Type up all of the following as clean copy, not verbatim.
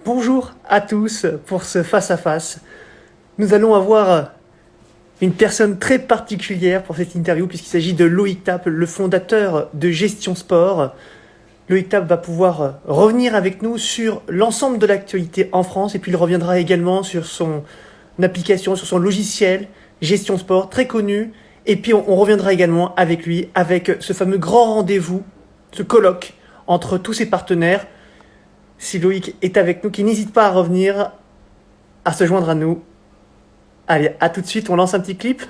Bonjour à tous pour ce face-à-face. Nous allons avoir une personne très particulière pour cette interview puisqu'il s'agit de Loïc Tapp, le fondateur de Gestion Sport. Loïc Tapp va pouvoir revenir avec nous sur l'ensemble de l'actualité en France et puis il reviendra également sur son application, sur son logiciel Gestion Sport, très connu. Et puis on reviendra également avec lui avec ce fameux grand rendez-vous, ce colloque entre tous ses partenaires. Si Loïc est avec nous, qu'il n'hésite pas à revenir, à se joindre à nous. Allez, à tout de suite, on lance un petit clip.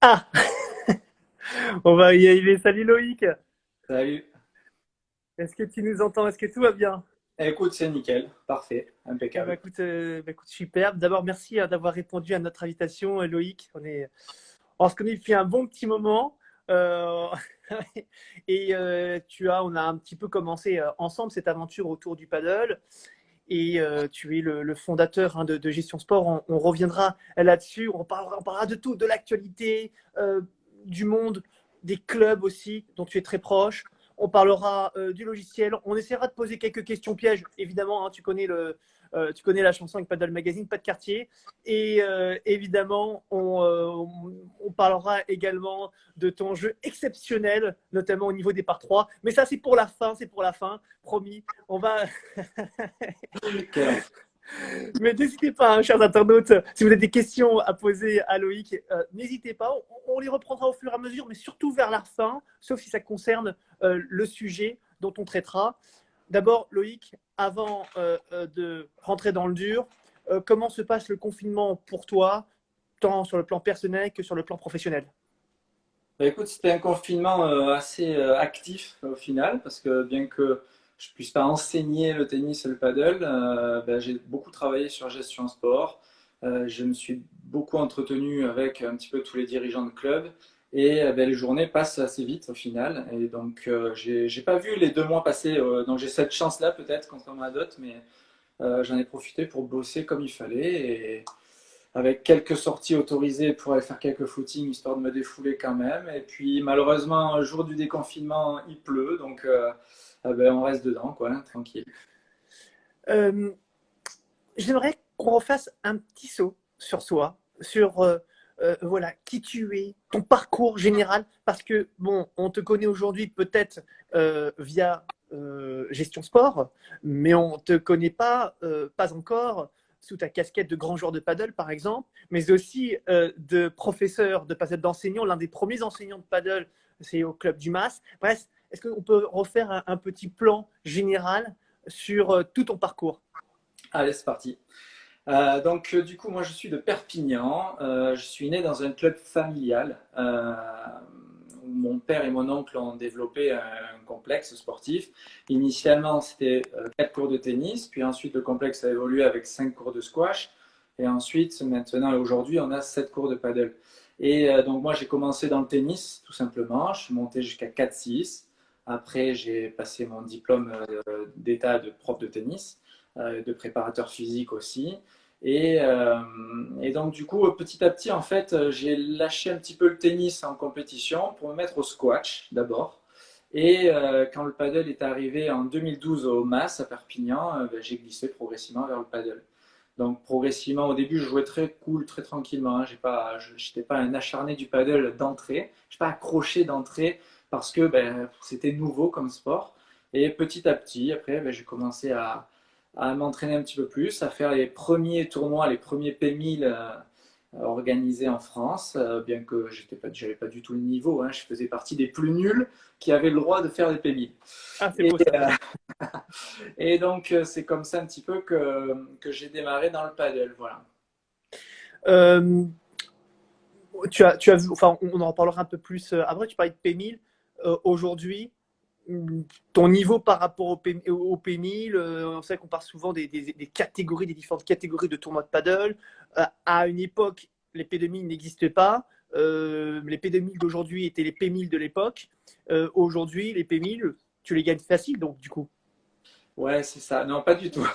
Ah, on va y arriver. Salut Loïc. Salut. Est-ce que tu nous entends? Est-ce que tout va bien? Écoute, c'est nickel, parfait, Eh ben, impeccable. écoute, superbe. D'abord, merci d'avoir répondu à notre invitation, Loïc. On se connaît depuis un bon petit moment. Euh, et on a un petit peu commencé ensemble cette aventure autour du paddle. Et tu es le fondateur de Gestion Sport. On reviendra là-dessus. On parlera de tout, de l'actualité, du monde, des clubs aussi, dont tu es très proche. On parlera du logiciel. On essaiera de poser quelques questions pièges. Évidemment, hein, tu connais la chanson avec Paddle Magazine, pas de quartier. Et évidemment, on parlera également de ton jeu exceptionnel, notamment au niveau des par 3. Mais ça, c'est pour la fin, promis. On va, Quel enfer. mais n'hésitez pas, hein, chers internautes, si vous avez des questions à poser à Loïc, n'hésitez pas. On les reprendra au fur et à mesure, mais surtout vers la fin, sauf si ça concerne le sujet dont on traitera. D'abord, Loïc, avant de rentrer dans le dur, comment se passe le confinement pour toi, tant sur le plan personnel que sur le plan professionnel? Bah, écoute, c'était un confinement assez actif au final, parce que bien que je puisse pas enseigner le tennis et le paddle, bah, j'ai beaucoup travaillé sur gestion sport. Je me suis beaucoup entretenu avec un petit peu tous les dirigeants de club, et bah, les journées passent assez vite au final. Et donc, j'ai pas vu les 2 mois passer, donc j'ai cette chance-là peut-être, contrairement à d'autres, mais j'en ai profité pour bosser comme il fallait. Avec quelques sorties autorisées pour aller faire quelques footings histoire de me défouler quand même. Et puis malheureusement, un jour du déconfinement, il pleut, donc ben, on reste dedans, quoi, hein, tranquille. Euh, J'aimerais qu'on refasse un petit saut sur soi, sur voilà qui tu es, ton parcours général, parce que bon, on te connaît aujourd'hui peut-être via gestion sport, mais on te connaît pas encore sous ta casquette de grand joueur de paddle par exemple, mais aussi de professeur de paddle, d'enseignant, l'un des premiers enseignants de paddle, c'est au club du Mas. Bref, est-ce qu'on peut refaire un petit plan général sur tout ton parcours? Allez, c'est parti. Donc du coup, moi je suis de Perpignan. Je suis né dans un club familial où mon père et mon oncle ont développé un complexe sportif. Initialement, c'était 4 cours de tennis, puis ensuite le complexe a évolué avec 5 cours de squash, et ensuite, maintenant et aujourd'hui, on a 7 cours de paddle. Et donc moi j'ai commencé dans le tennis, tout simplement. Je suis monté jusqu'à 4-6. Après, j'ai passé mon diplôme d'état de prof de tennis, de préparateur physique aussi. Et donc, du coup, petit à petit, en fait, j'ai lâché un petit peu le tennis en compétition pour me mettre au squash d'abord. Et quand le paddle est arrivé en 2012 au MAS à Perpignan, ben, j'ai glissé progressivement vers le paddle. Donc, progressivement, au début, je jouais très cool, très tranquillement, hein. Je n'étais pas un acharné du paddle d'entrée. Je n'ai pas accroché d'entrée. parce que c'était nouveau comme sport. Et petit à petit, après, j'ai commencé à m'entraîner un petit peu plus, à faire les premiers tournois, les premiers P1000 organisés en France, bien que j'avais pas du tout le niveau, hein, je faisais partie des plus nuls qui avaient le droit de faire des P1000. Ah, c'est Et, beau ça. et donc, c'est comme ça un petit peu que j'ai démarré dans le paddle. Voilà. Euh, tu as vu, enfin, on en reparlera un peu plus après. Tu parlais de P1000. Aujourd'hui, ton niveau par rapport au P1000, on sait qu'on parle souvent des catégories, des différentes catégories de tournois de paddle. À une époque, les P2000 n'existaient pas. Les P2000 d'aujourd'hui étaient les P1000 de l'époque. Aujourd'hui, les P1000, tu les gagnes facile, donc du coup. Ouais, c'est ça. Non, pas du tout.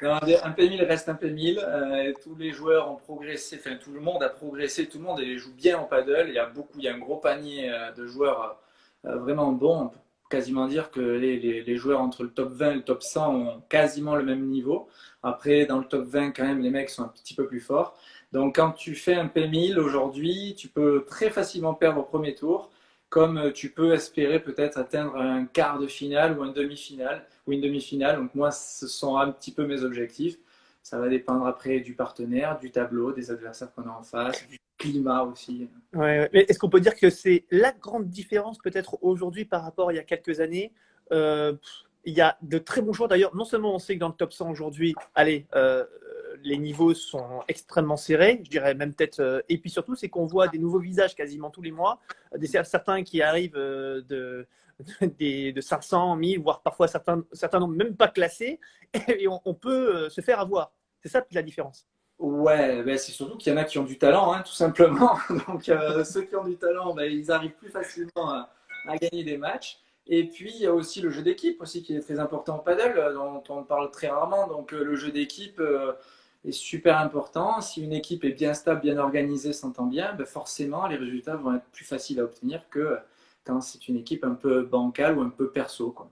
Non, un P1000 reste un P1000. Et tous les joueurs ont progressé, enfin tout le monde a progressé, tout le monde joue bien au paddle. Il y a un gros panier de joueurs vraiment bons. On peut quasiment dire que les joueurs entre le top 20 et le top 100 ont quasiment le même niveau. Après, dans le top 20, quand même, les mecs sont un petit peu plus forts. Donc, quand tu fais un P1000 aujourd'hui, tu peux très facilement perdre au premier tour, comme tu peux espérer peut-être atteindre un quart de finale ou un demi-finale ou une demi-finale. Donc moi, ce sont un petit peu mes objectifs. Ça va dépendre après du partenaire, du tableau, des adversaires qu'on a en face, du climat aussi. Ouais, ouais. Mais est-ce qu'on peut dire que c'est la grande différence peut-être aujourd'hui par rapport à il y a quelques années? Il y a de très bons joueurs d'ailleurs. Non seulement on sait que dans le top 100 aujourd'hui, allez, les niveaux sont extrêmement serrés, je dirais même peut-être. Et puis surtout, c'est qu'on voit des nouveaux visages quasiment tous les mois, certains qui arrivent de 500, 1000, voire parfois certains nombres même pas classés, et on peut se faire avoir. C'est ça la différence. Ouais, c'est surtout qu'il y en a qui ont du talent, hein, tout simplement. Donc ceux qui ont du talent, ils arrivent plus facilement à gagner des matchs. Et puis il y a aussi le jeu d'équipe aussi qui est très important au paddle, dont on parle très rarement. Donc le jeu d'équipe est super important. Si une équipe est bien stable, bien organisée, s'entend bien, forcément les résultats vont être plus faciles à obtenir que quand c'est une équipe un peu bancale ou un peu perso, quoi.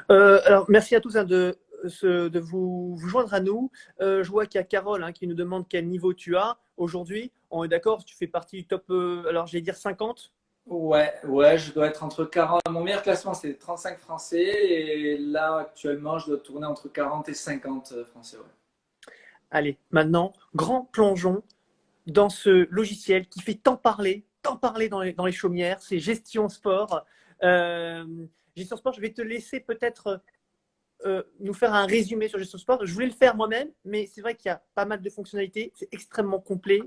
Alors, merci à tous hein, de vous joindre à nous. Je vois qu'il y a Carole hein, qui nous demande quel niveau tu as aujourd'hui. On est d'accord, tu fais partie du top, alors j'allais dire 50. Ouais, je dois être entre 40. Mon meilleur classement, c'est 35 français. Et là, actuellement, je dois tourner entre 40 et 50 français. Ouais. Allez, maintenant, grand plongeon dans ce logiciel qui fait tant parler dans les chaumières, c'est Gestion Sport. Euh, Gestion Sport, je vais te laisser peut-être nous faire un résumé sur Gestion Sport. Je voulais le faire moi-même, mais c'est vrai qu'il y a pas mal de fonctionnalités, c'est extrêmement complet.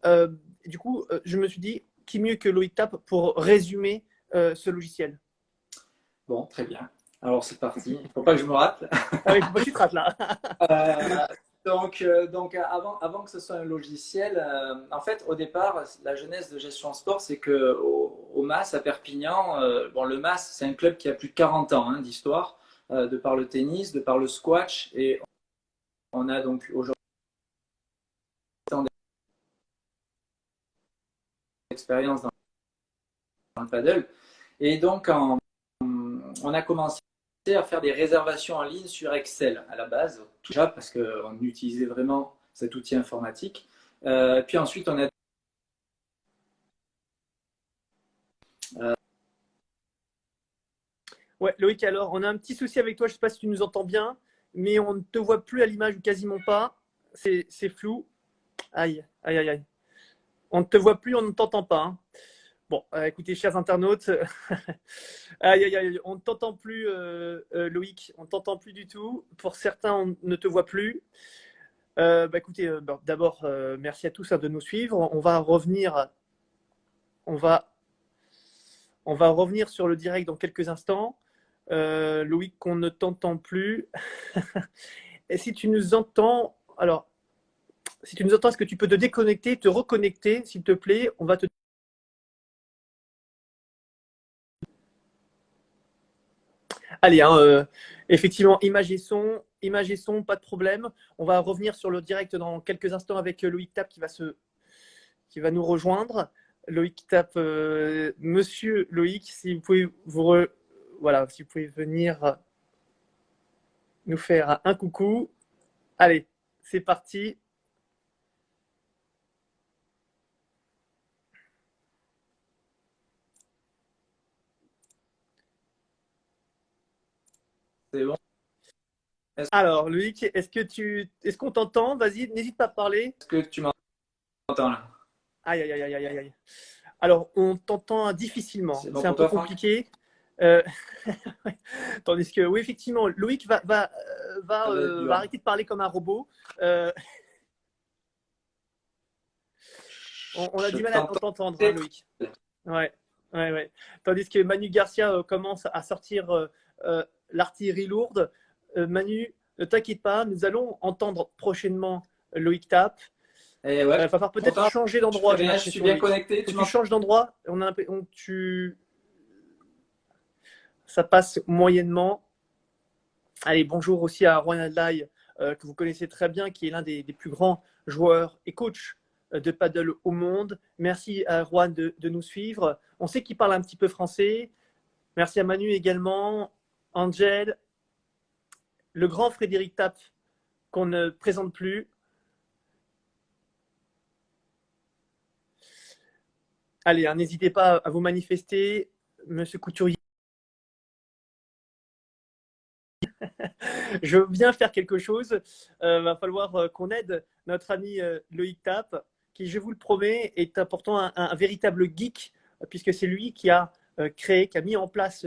Euh, du coup, je me suis dit, qui mieux que Loïc Tap pour résumer ce logiciel. Bon, très bien. Alors, c'est parti. Il ne faut pas que je me rate. Ah oui, il faut pas que tu te rates là. Euh, donc avant que ce soit un logiciel, en fait, au départ, la genèse de Gestion Sport, c'est que au MAS à Perpignan, bon, le MAS, c'est un club qui a plus de 40 ans hein, d'histoire, de par le tennis, de par le squash, et on a donc aujourd'hui d'expérience dans le paddle. Et donc, on a commencé à faire des réservations en ligne sur Excel à la base, déjà parce qu'on utilisait vraiment cet outil informatique. Puis ensuite, on a Ouais, Loïc, alors, on a un petit souci avec toi, je ne sais pas si tu nous entends bien, mais on ne te voit plus à l'image ou quasiment pas. C'est flou. Aïe, aïe, aïe, aïe. On ne te voit plus, on ne t'entend pas. Hein. Bon, écoutez, chers internautes, aïe, aïe, aïe, on ne t'entend plus, Loïc, on ne t'entend plus du tout. Pour certains, on ne te voit plus. Écoutez, d'abord, merci à tous hein, de nous suivre. On va, on va revenir sur le direct dans quelques instants. Loïc, on ne t'entend plus. Et si tu nous entends, alors, si tu nous entends, est-ce que tu peux te déconnecter, te reconnecter, s'il te plaît? On va te. Allez, hein, effectivement, image et son, pas de problème. On va revenir sur le direct dans quelques instants avec Loïc Tap qui va nous rejoindre. Loïc Tap, Monsieur Loïc, si vous pouvez voilà, si vous pouvez venir nous faire un coucou. Allez, c'est parti. C'est bon. Est-ce Alors, Loïc, est-ce qu'on t'entend? Vas-y, n'hésite pas à parler. que tu m'entends là? Aïe, aïe, aïe, aïe, aïe, aïe. Alors, on t'entend difficilement. C'est bon C'est un pour peu toi, Franck? compliqué. Euh, Tandis que, oui, effectivement, Loïc Ça va être va dur. arrêter de parler comme un robot. Euh, on a Je du mal à t'entends t'entendre, hein, très, très Loïc. Ouais, ouais, ouais. Tandis que Manu Garcia commence à sortir l'artillerie lourde. Manu, ne t'inquiète pas, nous allons entendre prochainement Loïc Tap. Et ouais, Va falloir peut-être pourtant, changer je fais d'endroit, j'ai rien, je suis l'impression, bien Loïc. connecté. Faut Tu que tu m'entends? changes d'endroit. Ça passe moyennement. Allez, bonjour aussi à Juan Adlai, que vous connaissez très bien, qui est l'un des plus grands joueurs et coachs de paddle au monde. Merci à Juan de nous suivre. On sait qu'il parle un petit peu français. Merci à Manu également, Angel, le grand Frédéric Tapp, qu'on ne présente plus. Allez, hein, n'hésitez pas à vous manifester. Monsieur Couturier, je veux bien faire quelque chose. Va falloir qu'on aide notre ami Loïc Tapp, qui, je vous le promets, est pourtant un véritable geek, puisque c'est lui qui a créé, qui a mis en place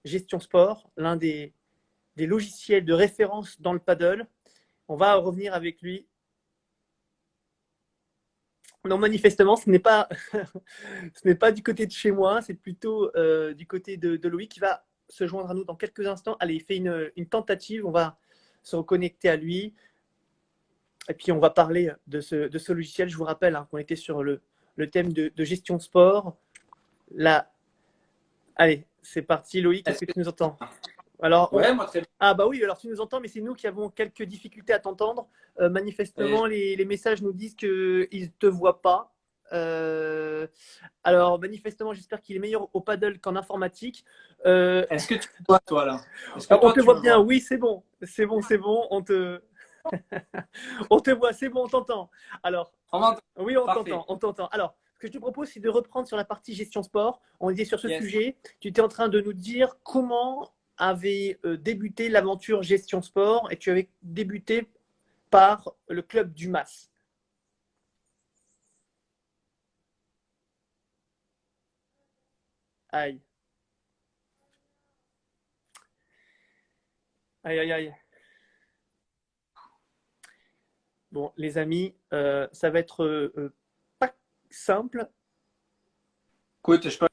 Gestion Sport, l'un des logiciels de référence dans le paddle. On va revenir avec lui. Non, manifestement, ce n'est pas du côté de chez moi, c'est plutôt du côté de Loïc qui va se joindre à nous dans quelques instants. Allez, il fait une tentative, on va se reconnecter à lui. Et puis, on va parler de ce logiciel. Je vous rappelle hein, qu'on était sur le thème de gestion sport. Là, allez, c'est parti. Loïc, est-ce Est-ce que que tu nous entends? Alors, ouais, moi très bien. ah bah oui, alors tu nous entends, mais c'est nous qui avons quelques difficultés à t'entendre. Et Manifestement, les messages nous disent qu'ils ne te voient pas. Alors, manifestement, j'espère qu'il est meilleur au paddle qu'en informatique. Euh, est-ce que tu me vois, toi, là? Est-ce que on toi, te tu voit me bien, vois? oui, c'est bon. C'est bon, c'est bon. On te voit, c'est bon, on t'entend. Alors, On m'entend? oui, on t'entend, Parfait. on t'entend. Alors, ce que je te propose, c'est de reprendre sur la partie gestion sport. On était sur ce Yes. sujet. Tu étais en train de nous dire comment avait débuté l'aventure gestion sport et tu avais débuté par le club du MAS. Aïe, aïe, aïe, aïe. Bon, les amis, ça va être pas simple. Écoute, je peux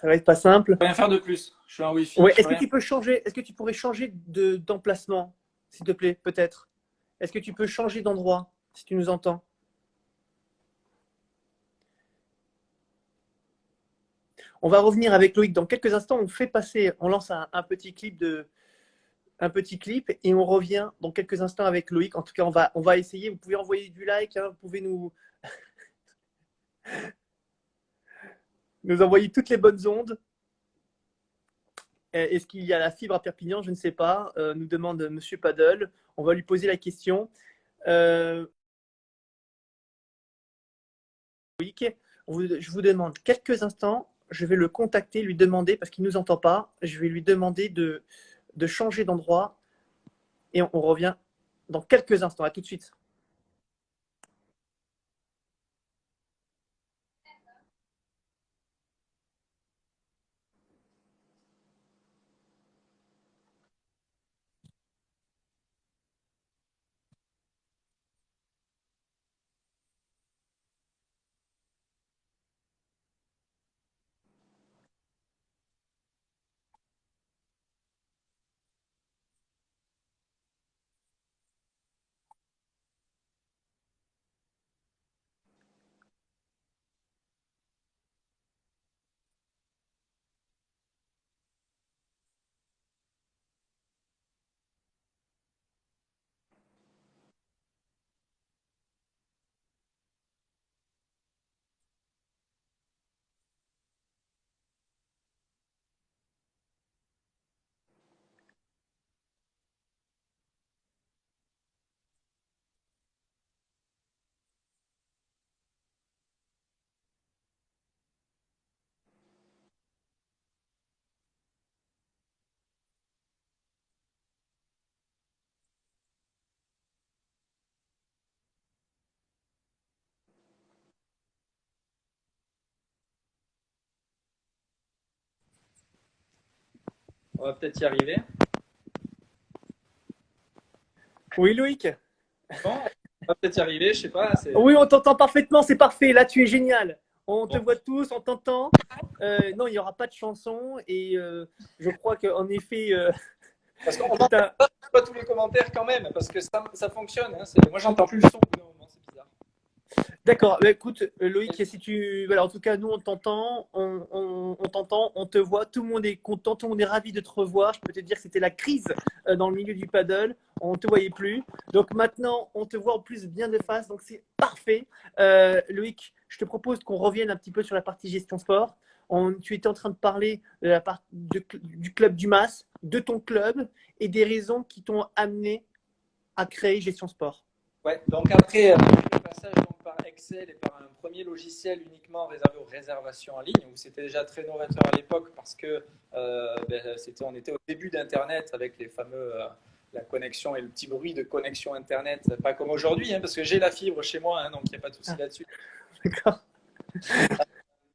Ça va être pas simple. rien faire de plus. Je suis en Wi-Fi, Ouais, je peux rien. est-ce que tu pourrais changer d'emplacement, s'il te plaît, peut-être? Est-ce que tu peux changer d'endroit, si tu nous entends? On va revenir avec Loïc dans quelques instants. On lance un petit clip et on revient dans quelques instants avec Loïc. En tout cas, on va essayer. Vous pouvez envoyer du like, hein, vous pouvez nous envoyer toutes les bonnes ondes. Est-ce qu'il y a la fibre à Perpignan? Je ne sais pas. Nous demande Monsieur Paddle. On va lui poser la question. Loïc, je vous demande quelques instants. Je vais le contacter, lui demander, parce qu'il ne nous entend pas, je vais lui demander de changer d'endroit et on revient dans quelques instants. À tout de suite. On va peut-être y arriver. Oui, Loïc? Bon, on va peut-être y arriver, je sais pas. Oui, on t'entend parfaitement, c'est parfait. Là, tu es génial. On te Bon. voit tous, on t'entend. Non, il n'y aura pas de chanson. Et je crois qu'en effet, Parce qu'on tout n'entend a... pas tous les commentaires quand même, parce que ça fonctionne. Hein. Moi, j'entends plus le son au bout d'un moment, c'est bizarre. D'accord. Bah, écoute, Loïc, si tu... Voilà, en tout cas, nous, on t'entend, on t'entend, on te voit. Tout le monde est content, tout le monde est ravi de te revoir. Je peux te dire que c'était la crise dans le milieu du paddle. On ne te voyait plus. Donc maintenant, on te voit en plus bien de face. Donc c'est parfait. Loïc, je te propose qu'on revienne un petit peu sur la partie gestion sport. Tu étais en train de parler de la part du club du MAS, de ton club et des raisons qui t'ont amené à créer Gestion Sport. Ouais, donc après le passage donc, par Excel et par un premier logiciel uniquement réservé aux réservations en ligne, où c'était déjà très novateur à l'époque parce que on était au début d'Internet avec les fameux la connexion et le petit bruit de connexion Internet, pas comme aujourd'hui, hein, parce que j'ai la fibre chez moi, hein, donc il n'y a pas de souci là-dessus. D'accord.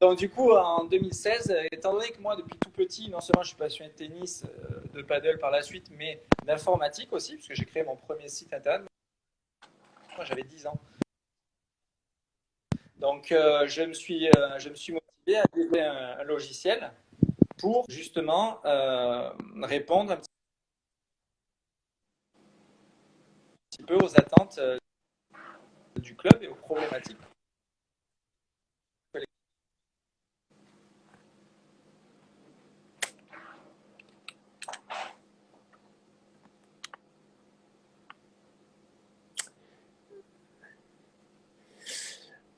Donc du coup, en 2016, étant donné que moi, depuis tout petit, non seulement je suis passionné de tennis, de paddle par la suite, mais d'informatique aussi, puisque j'ai créé mon premier site Internet, moi j'avais 10 ans. Donc je me suis motivé à développer un logiciel pour justement répondre un petit peu aux attentes du club et aux problématiques.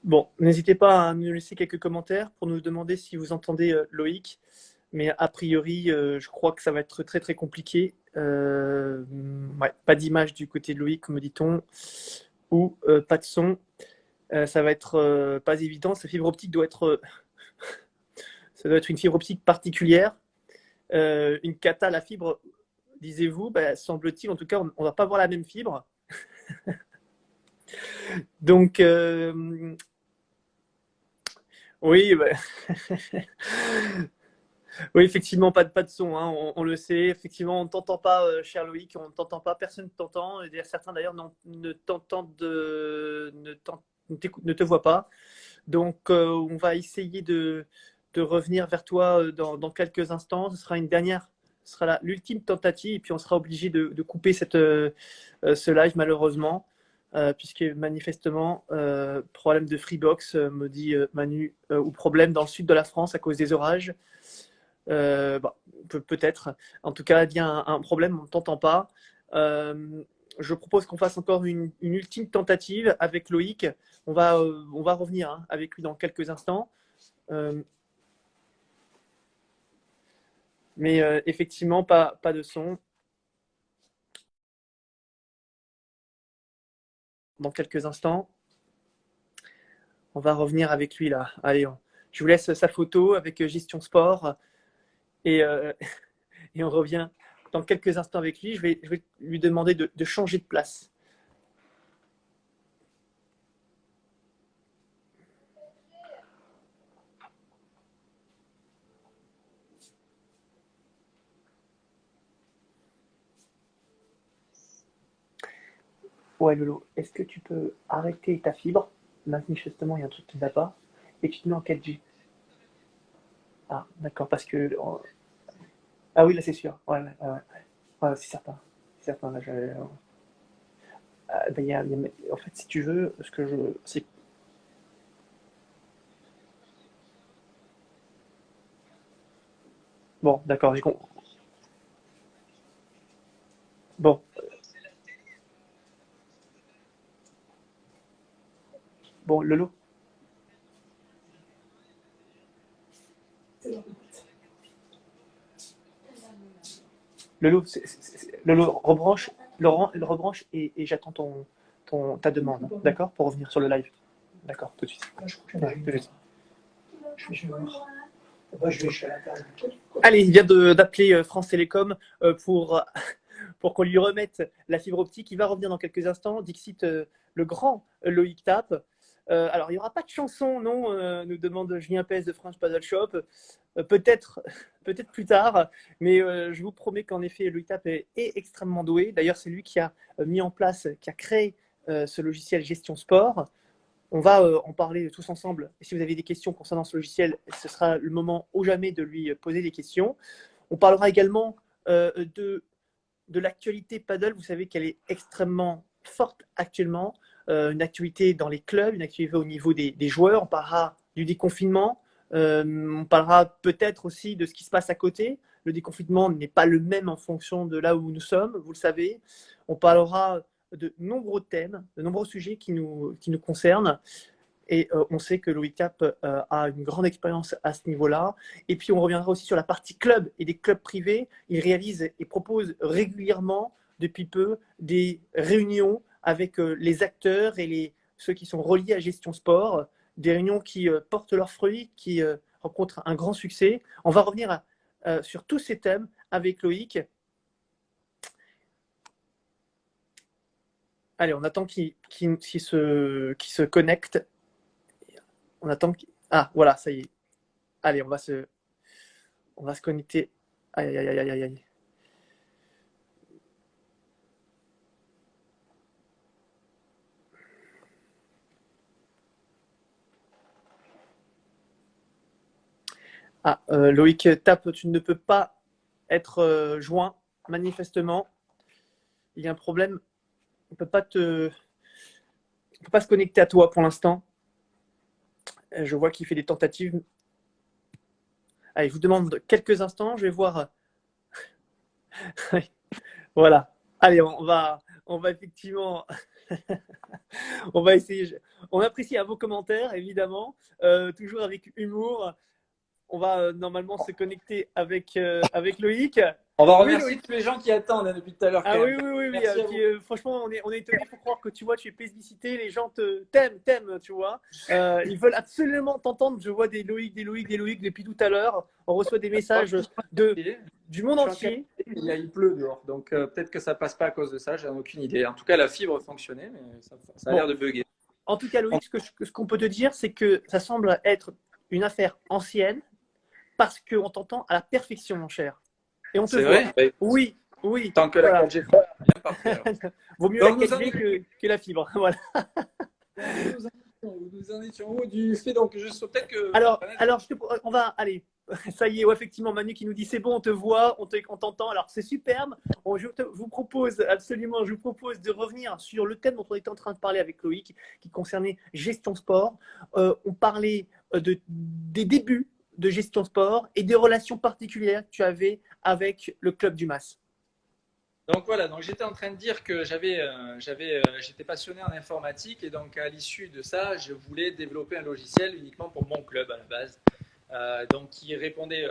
Bon, n'hésitez pas à nous laisser quelques commentaires pour nous demander si vous entendez Loïc. Mais a priori, je crois que ça va être très très compliqué. Ouais, pas d'image du côté de Loïc, me dit-on, ou pas de son. Ça va être pas évident. Cette fibre optique ça doit être une fibre optique particulière. Une cata, la fibre, disiez-vous, bah, semble-t-il, en tout cas, on ne va pas avoir la même fibre. Donc, oui, bah... oui, effectivement, pas de son, hein, on le sait. Effectivement, on ne t'entend pas, cher Loïc, on ne t'entend pas, personne ne t'entend. Et certains d'ailleurs ne ne te voient pas. Donc, on va essayer de revenir vers toi dans quelques instants. Ce sera l'ultime tentative, et puis on sera obligé de couper ce live malheureusement, puisque manifestement, problème de Freebox, me dit Manu, ou problème dans le sud de la France à cause des orages. Bon, peut-être. En tout cas, il y a un problème, on ne t'entend pas. Je propose qu'on fasse encore une ultime tentative avec Loïc. On va revenir hein, avec lui dans quelques instants. Mais effectivement, pas de son. Dans quelques instants, on va revenir avec lui là. Allez, je vous laisse sa photo avec Gestion Sport et, et on revient dans quelques instants avec lui. Je vais lui demander de changer de place. Ouais, Lolo, est-ce que tu peux arrêter ta fibre? Manifestement, il y a un truc qui ne va pas. Et tu te mets en 4G. Ah, d'accord, parce que. Ah oui, là, c'est sûr. Ouais, ouais, ouais. Ouais, c'est certain. C'est certain, là, ben, en fait, si tu veux, ce que je. C'est... Bon, d'accord, j'ai compris. Bon, bon, Lolo. Lolo, Lolo, rebranche, Laurent, rebranche et j'attends ta demande, d'accord, pour revenir sur le live. D'accord, tout de suite. Ouais, tout de suite. Allez, il vient d'appeler France Télécom pour qu'on lui remette la fibre optique. Il va revenir dans quelques instants. Dixit, le grand Loïc Tap. Alors, il n'y aura pas de chanson, non nous demande Julien Pez de France Paddle Shop. Peut-être peut-être plus tard, mais je vous promets qu'en effet, Loïc Tap est extrêmement doué. D'ailleurs, c'est lui qui a mis en place, qui a créé ce logiciel Gestion Sport. On va en parler tous ensemble. Et si vous avez des questions concernant ce logiciel, ce sera le moment ou jamais de lui poser des questions. On parlera également de l'actualité paddle. Vous savez qu'elle est extrêmement forte actuellement. Une actualité dans les clubs, une actualité au niveau des joueurs. On parlera du déconfinement. On parlera peut-être aussi de ce qui se passe à côté. Le déconfinement n'est pas le même en fonction de là où nous sommes, vous le savez. On parlera de nombreux thèmes, de nombreux sujets qui nous concernent. Et on sait que Loïc Tap a une grande expérience à ce niveau-là. Et puis, on reviendra aussi sur la partie club et des clubs privés. Il réalise et propose régulièrement, depuis peu, des réunions avec les acteurs et ceux qui sont reliés à Gestion Sport. Des réunions qui portent leurs fruits, qui rencontrent un grand succès. On va revenir sur tous ces thèmes avec Loïc. Allez, on attend qu'il se connecte. On attend qu'il... Ah, voilà, ça y est. Allez, on va se connecter. Aïe, aïe, aïe, aïe, aïe. Ah, Loïc Tap, tu ne peux pas être joint, manifestement. Il y a un problème. On ne peut pas se connecter à toi pour l'instant. Je vois qu'il fait des tentatives. Allez, je vous demande quelques instants. Je vais voir. Voilà. Allez, on va effectivement. On va essayer. On apprécie à vos commentaires, évidemment. Toujours avec humour. On va normalement se connecter avec Loïc. On va remercier tous les gens qui attendent depuis tout à l'heure. Ah oui. Franchement, on est étonné pour croire que tu vois, tu es plébiscité, les gens t'aiment, tu vois. Ils veulent absolument t'entendre. Je vois des Loïc depuis tout à l'heure. On reçoit des messages du monde entier. Il pleut dehors, donc peut-être que ça passe pas à cause de ça. J'ai aucune idée. En tout cas, la fibre fonctionnait, mais ça a l'air de bugger. En tout cas, Loïc, ce qu'on peut te dire, c'est que ça semble être une affaire ancienne parce qu'on t'entend à la perfection, mon cher. Et on te voit. Vrai Oui. Tant que la 4G bien parfait. Vaut mieux la 4G que la fibre. Voilà. Nous en étions où du fait, donc je peut-être que. Alors, on va aller. Ça y est, effectivement, Manu qui nous dit c'est bon, on te voit, on t'entend. Alors, c'est superbe. Je vous propose de revenir sur le thème dont on était en train de parler avec Loïc, qui concernait Gestion Sport. On parlait des débuts de Gestion Sport et des relations particulières que tu avais avec le club du MAS. Donc voilà, donc j'étais en train de dire que j'étais passionné en informatique et donc à l'issue de ça, je voulais développer un logiciel uniquement pour mon club à la base, donc qui répondait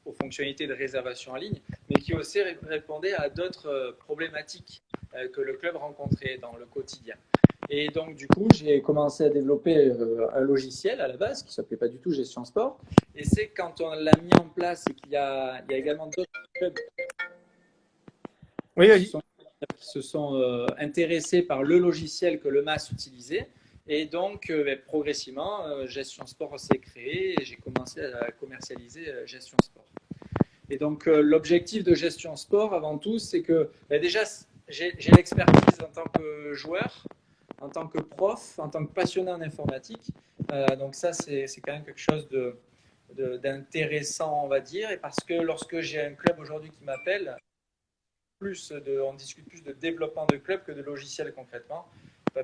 aux fonctionnalités de réservation en ligne, mais qui aussi répondait à d'autres problématiques que le club rencontrait dans le quotidien. Et donc, du coup, j'ai commencé à développer un logiciel à la base qui ne s'appelait pas du tout Gestion Sport. Et c'est quand on l'a mis en place et qu'il y a également d'autres clubs qui se sont intéressés par le logiciel que le MAS utilisait. Et donc, progressivement, Gestion Sport s'est créée et j'ai commencé à commercialiser Gestion Sport. Et donc, l'objectif de Gestion Sport, avant tout, c'est que déjà, j'ai l'expertise en tant que joueur, en tant que prof, en tant que passionné en informatique. Donc ça, c'est quand même quelque chose d'intéressant, on va dire. Et parce que lorsque j'ai un club aujourd'hui qui m'appelle, on discute plus de développement de club que de logiciel concrètement,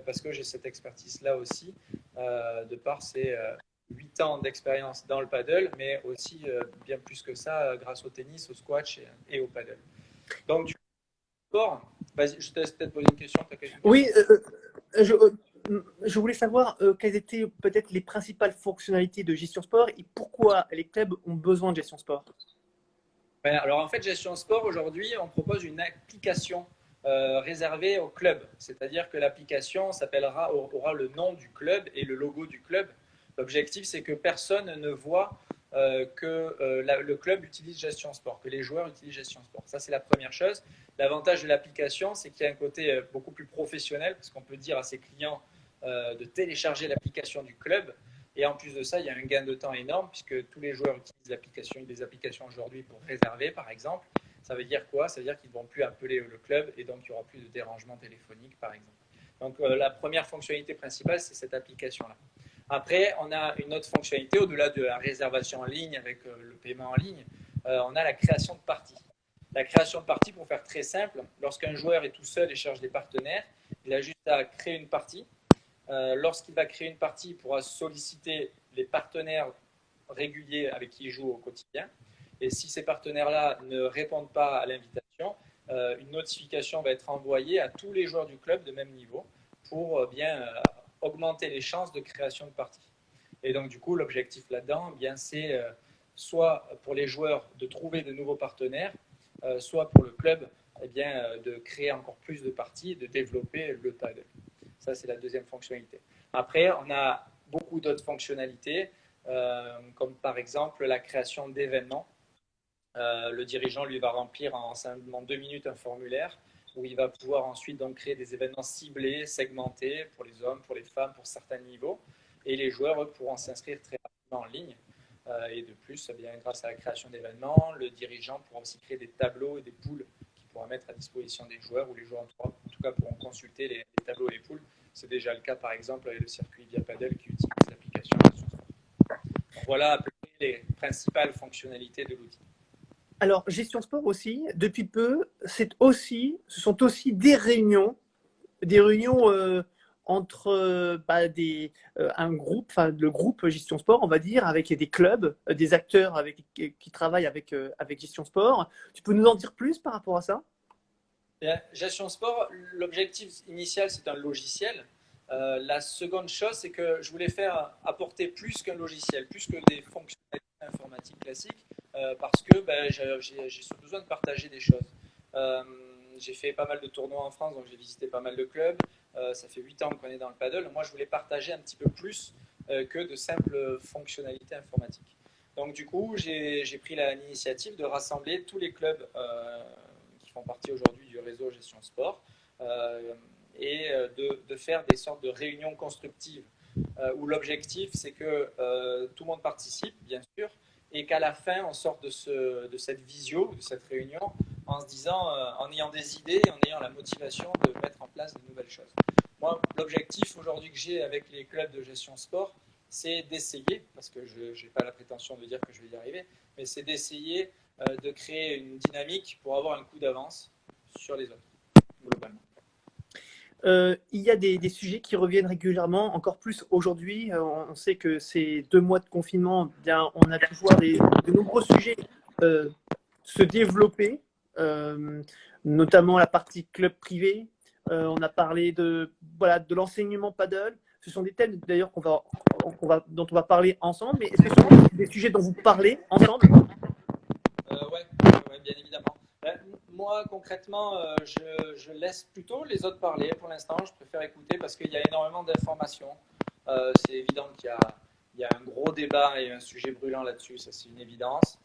parce que j'ai cette expertise-là aussi, de par ces 8 ans d'expérience dans le paddle, mais aussi bien plus que ça, grâce au tennis, au squash et au paddle. Donc, du sport, vas-y, je te laisse peut-être poser une question. Oui, je voulais savoir quelles étaient peut-être les principales fonctionnalités de Gestion Sport et pourquoi les clubs ont besoin de Gestion Sport. Alors en fait, Gestion Sport, aujourd'hui, on propose une application réservée au club. C'est-à-dire que l'application aura le nom du club et le logo du club. L'objectif, c'est que personne ne voit que le club utilise Gestion Sport, que les joueurs utilisent Gestion Sport. Ça, c'est la première chose. L'avantage de l'application, c'est qu'il y a un côté beaucoup plus professionnel, parce qu'on peut dire à ses clients de télécharger l'application du club. Et en plus de ça, il y a un gain de temps énorme puisque tous les joueurs utilisent des applications aujourd'hui pour réserver, par exemple. Ça veut dire quoi? Ça veut dire qu'ils ne vont plus appeler le club et donc il n'y aura plus de dérangement téléphonique, par exemple. Donc la première fonctionnalité principale, c'est cette application-là. Après, on a une autre fonctionnalité, au-delà de la réservation en ligne avec le paiement en ligne, on a la création de parties. La création de parties, pour faire très simple, lorsqu'un joueur est tout seul et cherche des partenaires, il a juste à créer une partie. Lorsqu'il va créer une partie, il pourra solliciter les partenaires réguliers avec qui il joue au quotidien. Et si ces partenaires-là ne répondent pas à l'invitation, une notification va être envoyée à tous les joueurs du club de même niveau pour bien augmenter les chances de création de partie. Et donc, du coup, l'objectif là-dedans, bien, c'est soit pour les joueurs de trouver de nouveaux partenaires, soit pour le club, eh bien, de créer encore plus de parties et de développer le paddle. Ça, c'est la deuxième fonctionnalité. Après, on a beaucoup d'autres fonctionnalités, comme par exemple la création d'événements. Le dirigeant, lui, va remplir en simplement 2 minutes un formulaire où il va pouvoir ensuite donc créer des événements ciblés, segmentés pour les hommes, pour les femmes, pour certains niveaux. Et les joueurs, eux, pourront s'inscrire très rapidement en ligne. Et de plus, eh bien, grâce à la création d'événements, le dirigeant pourra aussi créer des tableaux et des poules qu'il pourra mettre à disposition des joueurs, ou les joueurs en tout cas pourront consulter les tableaux et les poules. C'est déjà le cas, par exemple, avec le circuit Via Padel qui utilise l'application Gestion Sport. Donc, voilà à peu près les principales fonctionnalités de l'outil. Alors, Gestion Sport aussi, depuis peu, ce sont aussi des réunions entre un groupe, enfin le groupe Gestion Sport, on va dire, avec des clubs, des acteurs qui travaillent avec Gestion Sport. Tu peux nous en dire plus par rapport à ça? Gestion Sport, l'objectif initial, c'est un logiciel. La seconde chose, c'est que je voulais faire apporter plus qu'un logiciel, plus que des fonctionnalités informatiques classiques, parce que j'ai besoin de partager des choses. J'ai fait pas mal de tournois en France, donc j'ai visité pas mal de clubs. Ça fait 8 ans qu'on est dans le paddle. Moi, je voulais partager un petit peu plus que de simples fonctionnalités informatiques. Donc, du coup, j'ai pris l'initiative de rassembler tous les clubs qui font partie aujourd'hui du réseau Gestion Sport et de faire des sortes de réunions constructives où l'objectif, c'est que tout le monde participe, bien sûr, et qu'à la fin, on sorte de cette visio, de cette réunion, en se disant, en ayant des idées, en ayant la motivation de mettre en place de nouvelles choses. Moi, l'objectif aujourd'hui que j'ai avec les clubs de gestion sport, c'est d'essayer, parce que je n'ai pas la prétention de dire que je vais y arriver, mais c'est d'essayer de créer une dynamique pour avoir un coup d'avance sur les autres, globalement. Il y a des sujets qui reviennent régulièrement, encore plus aujourd'hui. On sait que ces 2 mois de confinement, bien, on a pu voir de nombreux sujets se développer, notamment la partie club privé. On a parlé de l'enseignement paddle. Ce sont des thèmes d'ailleurs dont on va parler ensemble. Mais est-ce que ce sont des sujets dont vous parlez ensemble? Ouais, bien évidemment. Moi, concrètement, je laisse plutôt les autres parler pour l'instant. Je préfère écouter parce qu'il y a énormément d'informations. C'est évident qu'il y a un gros débat et un sujet brûlant là-dessus, ça c'est une évidence.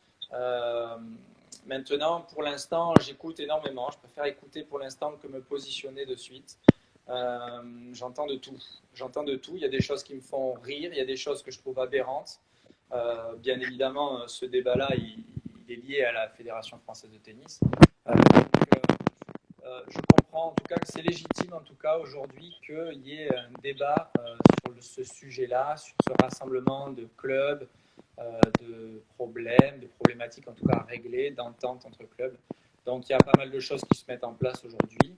Maintenant, pour l'instant, j'écoute énormément. Je préfère écouter pour l'instant que me positionner de suite. J'entends de tout. J'entends de tout. Il y a des choses qui me font rire, il y a des choses que je trouve aberrantes. Bien évidemment, ce débat-là, il est lié à la Fédération française de tennis. Je comprends en tout cas que c'est légitime en tout cas aujourd'hui qu'il y ait un débat sur ce sujet-là, sur ce rassemblement de clubs, de problèmes, de problématiques en tout cas à régler, d'entente entre clubs. Donc il y a pas mal de choses qui se mettent en place aujourd'hui.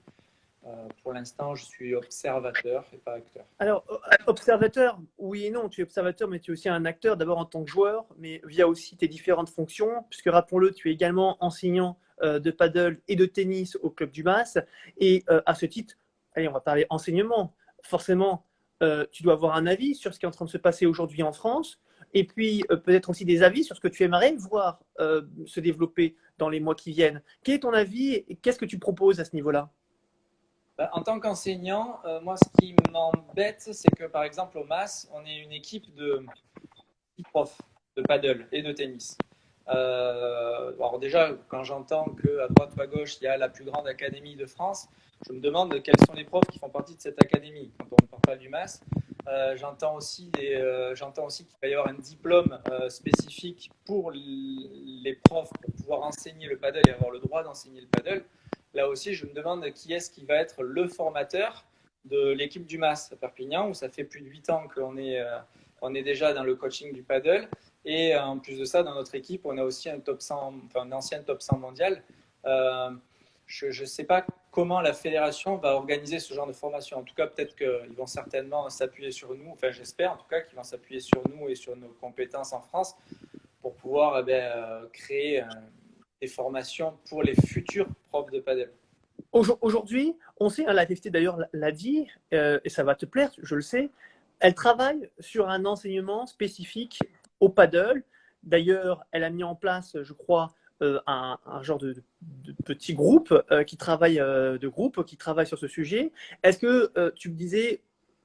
Pour l'instant, je suis observateur et pas acteur. Alors, observateur, oui et non. Tu es observateur, mais tu es aussi un acteur, d'abord en tant que joueur, mais via aussi tes différentes fonctions, puisque rappelons-le, tu es également enseignant de paddle et de tennis au Club du Mas. Et à ce titre, allez, on va parler enseignement. Forcément, tu dois avoir un avis sur ce qui est en train de se passer aujourd'hui en France, et puis peut-être aussi des avis sur ce que tu aimerais voir se développer dans les mois qui viennent. Quel est ton avis et qu'est-ce que tu proposes à ce niveau-là? En tant qu'enseignant, moi, ce qui m'embête, c'est que, par exemple, au MAS, on est une équipe de 6 profs de paddle et de tennis. Alors déjà, quand j'entends qu'à droite ou à gauche, il y a la plus grande académie de France, je me demande quels sont les profs qui font partie de cette académie. Quand on ne parle pas du MAS, j'entends aussi qu'il va y avoir un diplôme spécifique pour les profs pour pouvoir enseigner le paddle et avoir le droit d'enseigner le paddle. Là aussi, je me demande qui est-ce qui va être le formateur de l'équipe du MAS à Perpignan, où ça fait plus de 8 ans on est déjà dans le coaching du paddle. Et en plus de ça, dans notre équipe, on a aussi un top 100, enfin, un ancien top 100 mondial. Euh, je ne sais pas comment la fédération va organiser ce genre de formation. En tout cas, peut-être qu'ils vont certainement s'appuyer sur nous, enfin j'espère en tout cas qu'ils vont s'appuyer sur nous et sur nos compétences en France pour pouvoir créer des formations pour les futurs profs de padel. Aujourd'hui, on sait, hein, la FFT d'ailleurs l'a dit, et ça va te plaire, je le sais, elle travaille sur un enseignement spécifique au paddle. D'ailleurs, elle a mis en place, je crois, un genre de petit groupe qui travaille qui travaille sur ce sujet. Est-ce que tu me disais,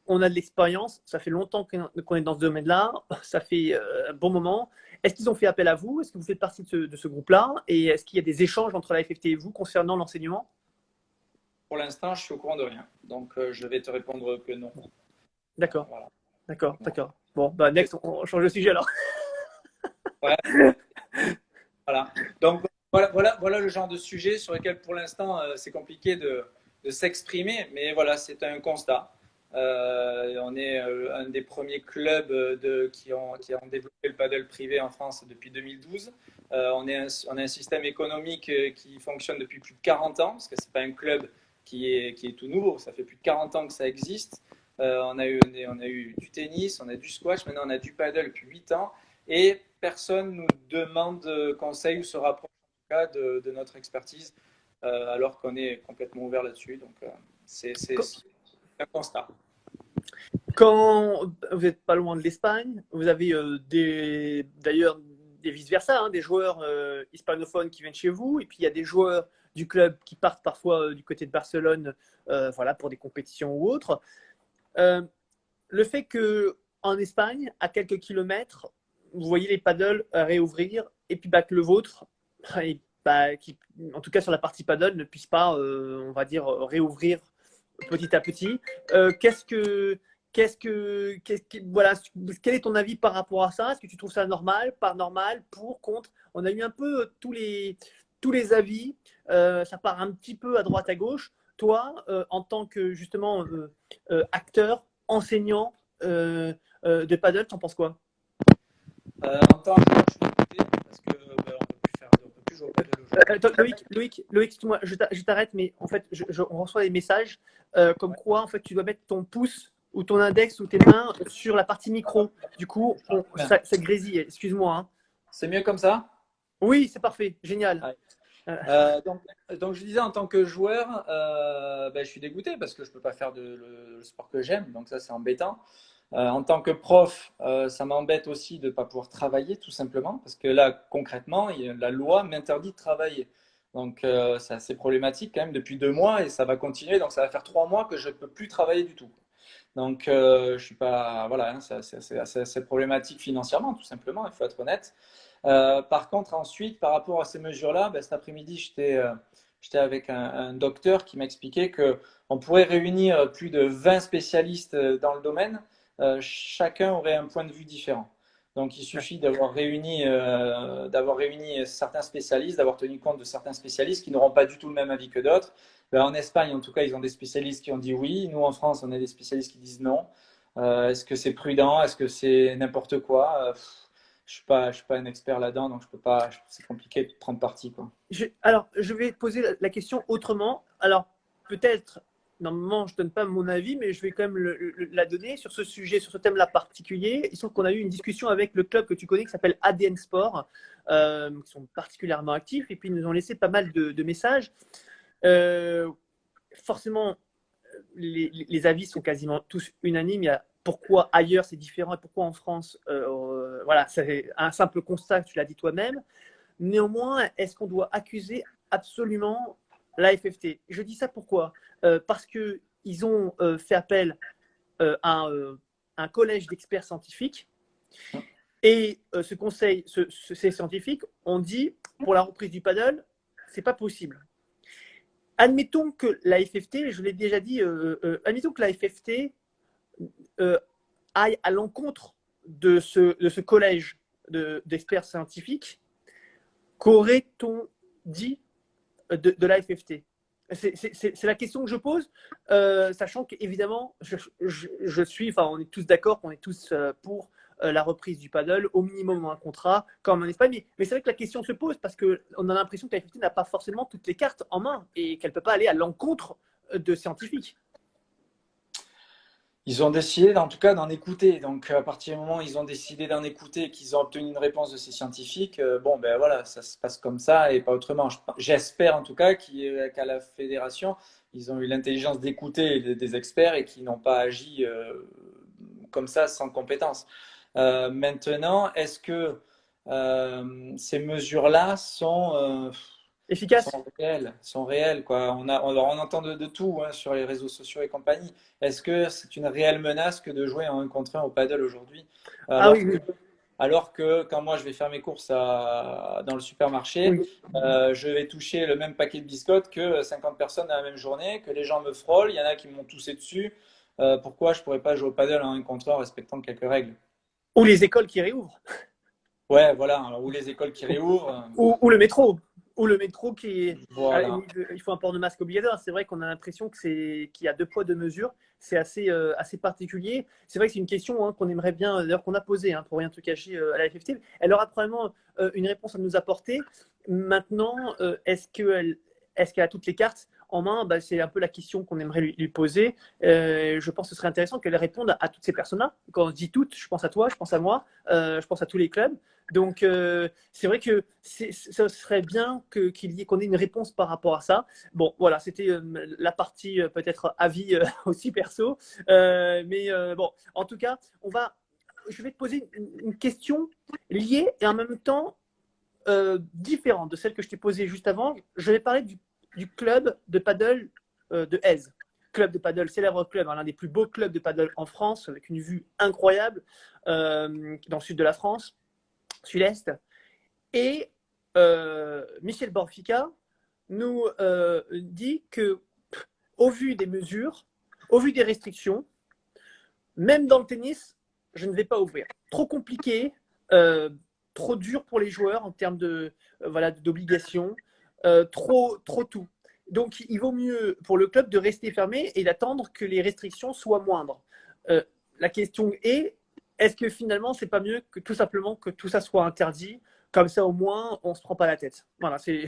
on a de l'expérience, ça fait longtemps qu'on est dans ce domaine-là, ça fait un bon moment. Est-ce qu'ils ont fait appel à vous? Est-ce que vous faites partie de ce groupe-là? Et est-ce qu'il y a des échanges entre la FFT et vous concernant l'enseignement? Pour l'instant, je suis au courant de rien. Donc, je vais te répondre que non. D'accord, Voilà. d'accord, d'accord. Bon, bah next, on change de sujet alors. Ouais, voilà. Donc, voilà le genre de sujet sur lequel, pour l'instant, c'est compliqué de s'exprimer. Mais voilà, c'est un constat. On est un des premiers clubs qui ont développé le paddle privé en France depuis 2012. On a un système économique qui fonctionne depuis plus de 40 ans, parce que ce n'est pas un club qui est tout nouveau. Ça fait plus de 40 ans que ça existe. On a eu du tennis, on a du squash, maintenant on a du paddle depuis 8 ans. Et personne nous demande conseil ou se rapproche en tout cas de notre expertise, alors qu'on est complètement ouvert là-dessus. Donc, c'est un constat. Quand vous n'êtes pas loin de l'Espagne, vous avez d'ailleurs des vice-versa, hein, des joueurs hispanophones qui viennent chez vous, et puis il y a des joueurs du club qui partent parfois du côté de Barcelone voilà, pour des compétitions ou autres. Euh, le fait qu'en Espagne, à quelques kilomètres, vous voyez les paddles réouvrir, et puis bah, que le vôtre, qui, en tout cas sur la partie paddle, ne puisse pas, on va dire, réouvrir petit à petit. Qu'est-ce que, voilà, quel est ton avis par rapport à ça? Est-ce que tu trouves ça normal, pas normal, pour, contre? On a eu un peu tous les avis. Ça part un petit peu à droite à gauche. Toi, en tant que justement acteur, enseignant de paddle, t'en penses quoi? En temps, je suis dégoûté parce que on peut plus jouer au paddle aujourd'hui. Loïc, excuse-moi, je t'arrête, mais en fait, on reçoit des messages comme Ouais. quoi en fait, tu dois mettre ton pouce ou ton index ou tes mains sur la partie micro. Du coup, ça grésille. Excuse-moi. Hein. C'est mieux comme ça? Oui, c'est parfait. Génial. Ouais. Euh, Euh, donc, donc, je disais en tant que joueur, je suis dégoûté parce que je peux pas faire le sport que j'aime, donc ça c'est embêtant. En tant que prof, ça m'embête aussi de ne pas pouvoir travailler tout simplement parce que là concrètement, la loi m'interdit de travailler. Donc c'est assez problématique quand même depuis 2 mois et ça va continuer. Donc ça va faire 3 mois que je ne peux plus travailler du tout. Donc je suis pas, voilà, hein, c'est assez problématique financièrement tout simplement, il faut être honnête. Par contre, ensuite, par rapport à ces mesures-là, cet après-midi, j'étais avec un docteur qui m'expliquait qu'on pourrait réunir plus de 20 spécialistes dans le domaine. Chacun aurait un point de vue différent. Donc, il suffit d'avoir réuni certains spécialistes, d'avoir tenu compte de certains spécialistes qui n'auront pas du tout le même avis que d'autres. En Espagne, en tout cas, ils ont des spécialistes qui ont dit oui. Nous, en France, on a des spécialistes qui disent non. Est-ce que c'est prudent? Est-ce que c'est n'importe quoi? Je suis pas un expert là-dedans, donc je peux pas. C'est compliqué de prendre parti, quoi. alors, je vais poser la question autrement. Alors, peut-être, normalement, je ne donne pas mon avis, mais je vais quand même la donner sur ce sujet, sur ce thème-là particulier. Il semble qu'on a eu une discussion avec le club que tu connais qui s'appelle ADN Sport, qui sont particulièrement actifs, et puis ils nous ont laissé pas mal de messages. Forcément, les avis sont quasiment tous unanimes. Il y a pourquoi ailleurs c'est différent et pourquoi en France, voilà, c'est un simple constat, tu l'as dit toi-même. Néanmoins, est-ce qu'on doit accuser absolument la FFT? Je dis ça pourquoi parce qu'ils ont fait appel à un collège d'experts scientifiques et ce conseil, ces scientifiques ont dit pour la reprise du paddle, c'est pas possible. Admettons que la FFT, je l'ai déjà dit, admettons que la FFT aille à l'encontre de ce collège d'experts scientifiques, qu'aurait-on dit de la FFT? C'est la question que je pose, sachant qu'évidemment, je suis, enfin, on est tous d'accord qu'on est tous pour la reprise du paddle, au minimum un contrat, comme en Espagne. Mais c'est vrai que la question se pose parce qu'on a l'impression que la FFT n'a pas forcément toutes les cartes en main et qu'elle ne peut pas aller à l'encontre de scientifiques. Ils ont décidé, en tout cas, d'en écouter. Donc, à partir du moment où ils ont décidé d'en écouter et qu'ils ont obtenu une réponse de ces scientifiques, bon, ben voilà, ça se passe comme ça et pas autrement. J'espère en tout cas qu'à la fédération, ils ont eu l'intelligence d'écouter des experts et qu'ils n'ont pas agi comme ça sans compétence. Maintenant, est-ce que ces mesures-là Efficace? sont réelles, quoi. On entend de tout hein, sur les réseaux sociaux et compagnie. Est-ce que c'est une réelle menace que de jouer en 1 contre 1 au paddle aujourd'hui? Ah oui, Alors que, oui. alors que quand moi je vais faire mes courses dans le supermarché, Oui. je vais toucher le même paquet de biscottes que 50 personnes dans la même journée, que les gens me frôlent, il y en a qui m'ont toussé dessus. Pourquoi je pourrais pas jouer au paddle en 1 contre 1 en respectant quelques règles? Ou les écoles qui réouvrent. Ouais, voilà, ou les écoles qui réouvrent. Ou le métro. Ou le métro qui Voilà. il faut un port de masque obligatoire. C'est vrai qu'on a l'impression qu'il y a 2 poids 2 mesures. C'est assez particulier. C'est vrai que c'est une question hein, qu'on aimerait bien, d'ailleurs qu'on a posée, hein, pour rien te cacher, à la FFT. Elle aura probablement une réponse à nous apporter. Maintenant, est-ce qu'elle a toutes les cartes en main? Bah, c'est un peu la question qu'on aimerait lui poser. Je pense que ce serait intéressant qu'elle réponde à toutes ces personnes-là. Quand je dis toutes, je pense à toi, je pense à moi, je pense à tous les clubs. Donc, c'est vrai que ce serait bien qu'on ait une réponse par rapport à ça. Bon, voilà, c'était la partie peut-être avis aussi perso. Mais bon, en tout cas, je vais te poser une question liée et en même temps différente de celle que je t'ai posée juste avant. Je vais parler du club de paddle de Aise. Club de paddle, célèbre club, hein, l'un des plus beaux clubs de paddle en France, avec une vue incroyable dans le sud de la France, sud-est. Et Michel Borfica nous dit que, au vu des mesures, au vu des restrictions, même dans le tennis, je ne vais pas ouvrir. Trop compliqué, trop dur pour les joueurs en termes voilà, d'obligations, trop tout. Donc, il vaut mieux pour le club de rester fermé et d'attendre que les restrictions soient moindres. La question est-ce que finalement, c'est pas mieux que tout simplement que tout ça soit interdit? Comme ça, au moins, on se prend pas la tête. Voilà, c'est.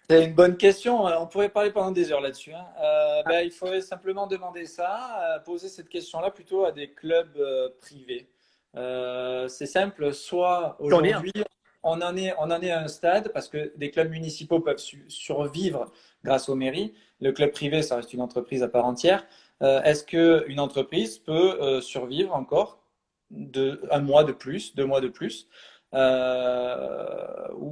C'est une bonne question. On pourrait parler pendant des heures là-dessus, hein. Ben, il faudrait simplement demander ça, poser cette question-là plutôt à des clubs privés. C'est simple. Soit J'en ai un. aujourd'hui, on en est à un stade parce que des clubs municipaux peuvent survivre grâce aux mairies. Le club privé, ça reste une entreprise à part entière. Est-ce qu'une entreprise peut survivre encore un mois de plus, 2 mois de plus, ou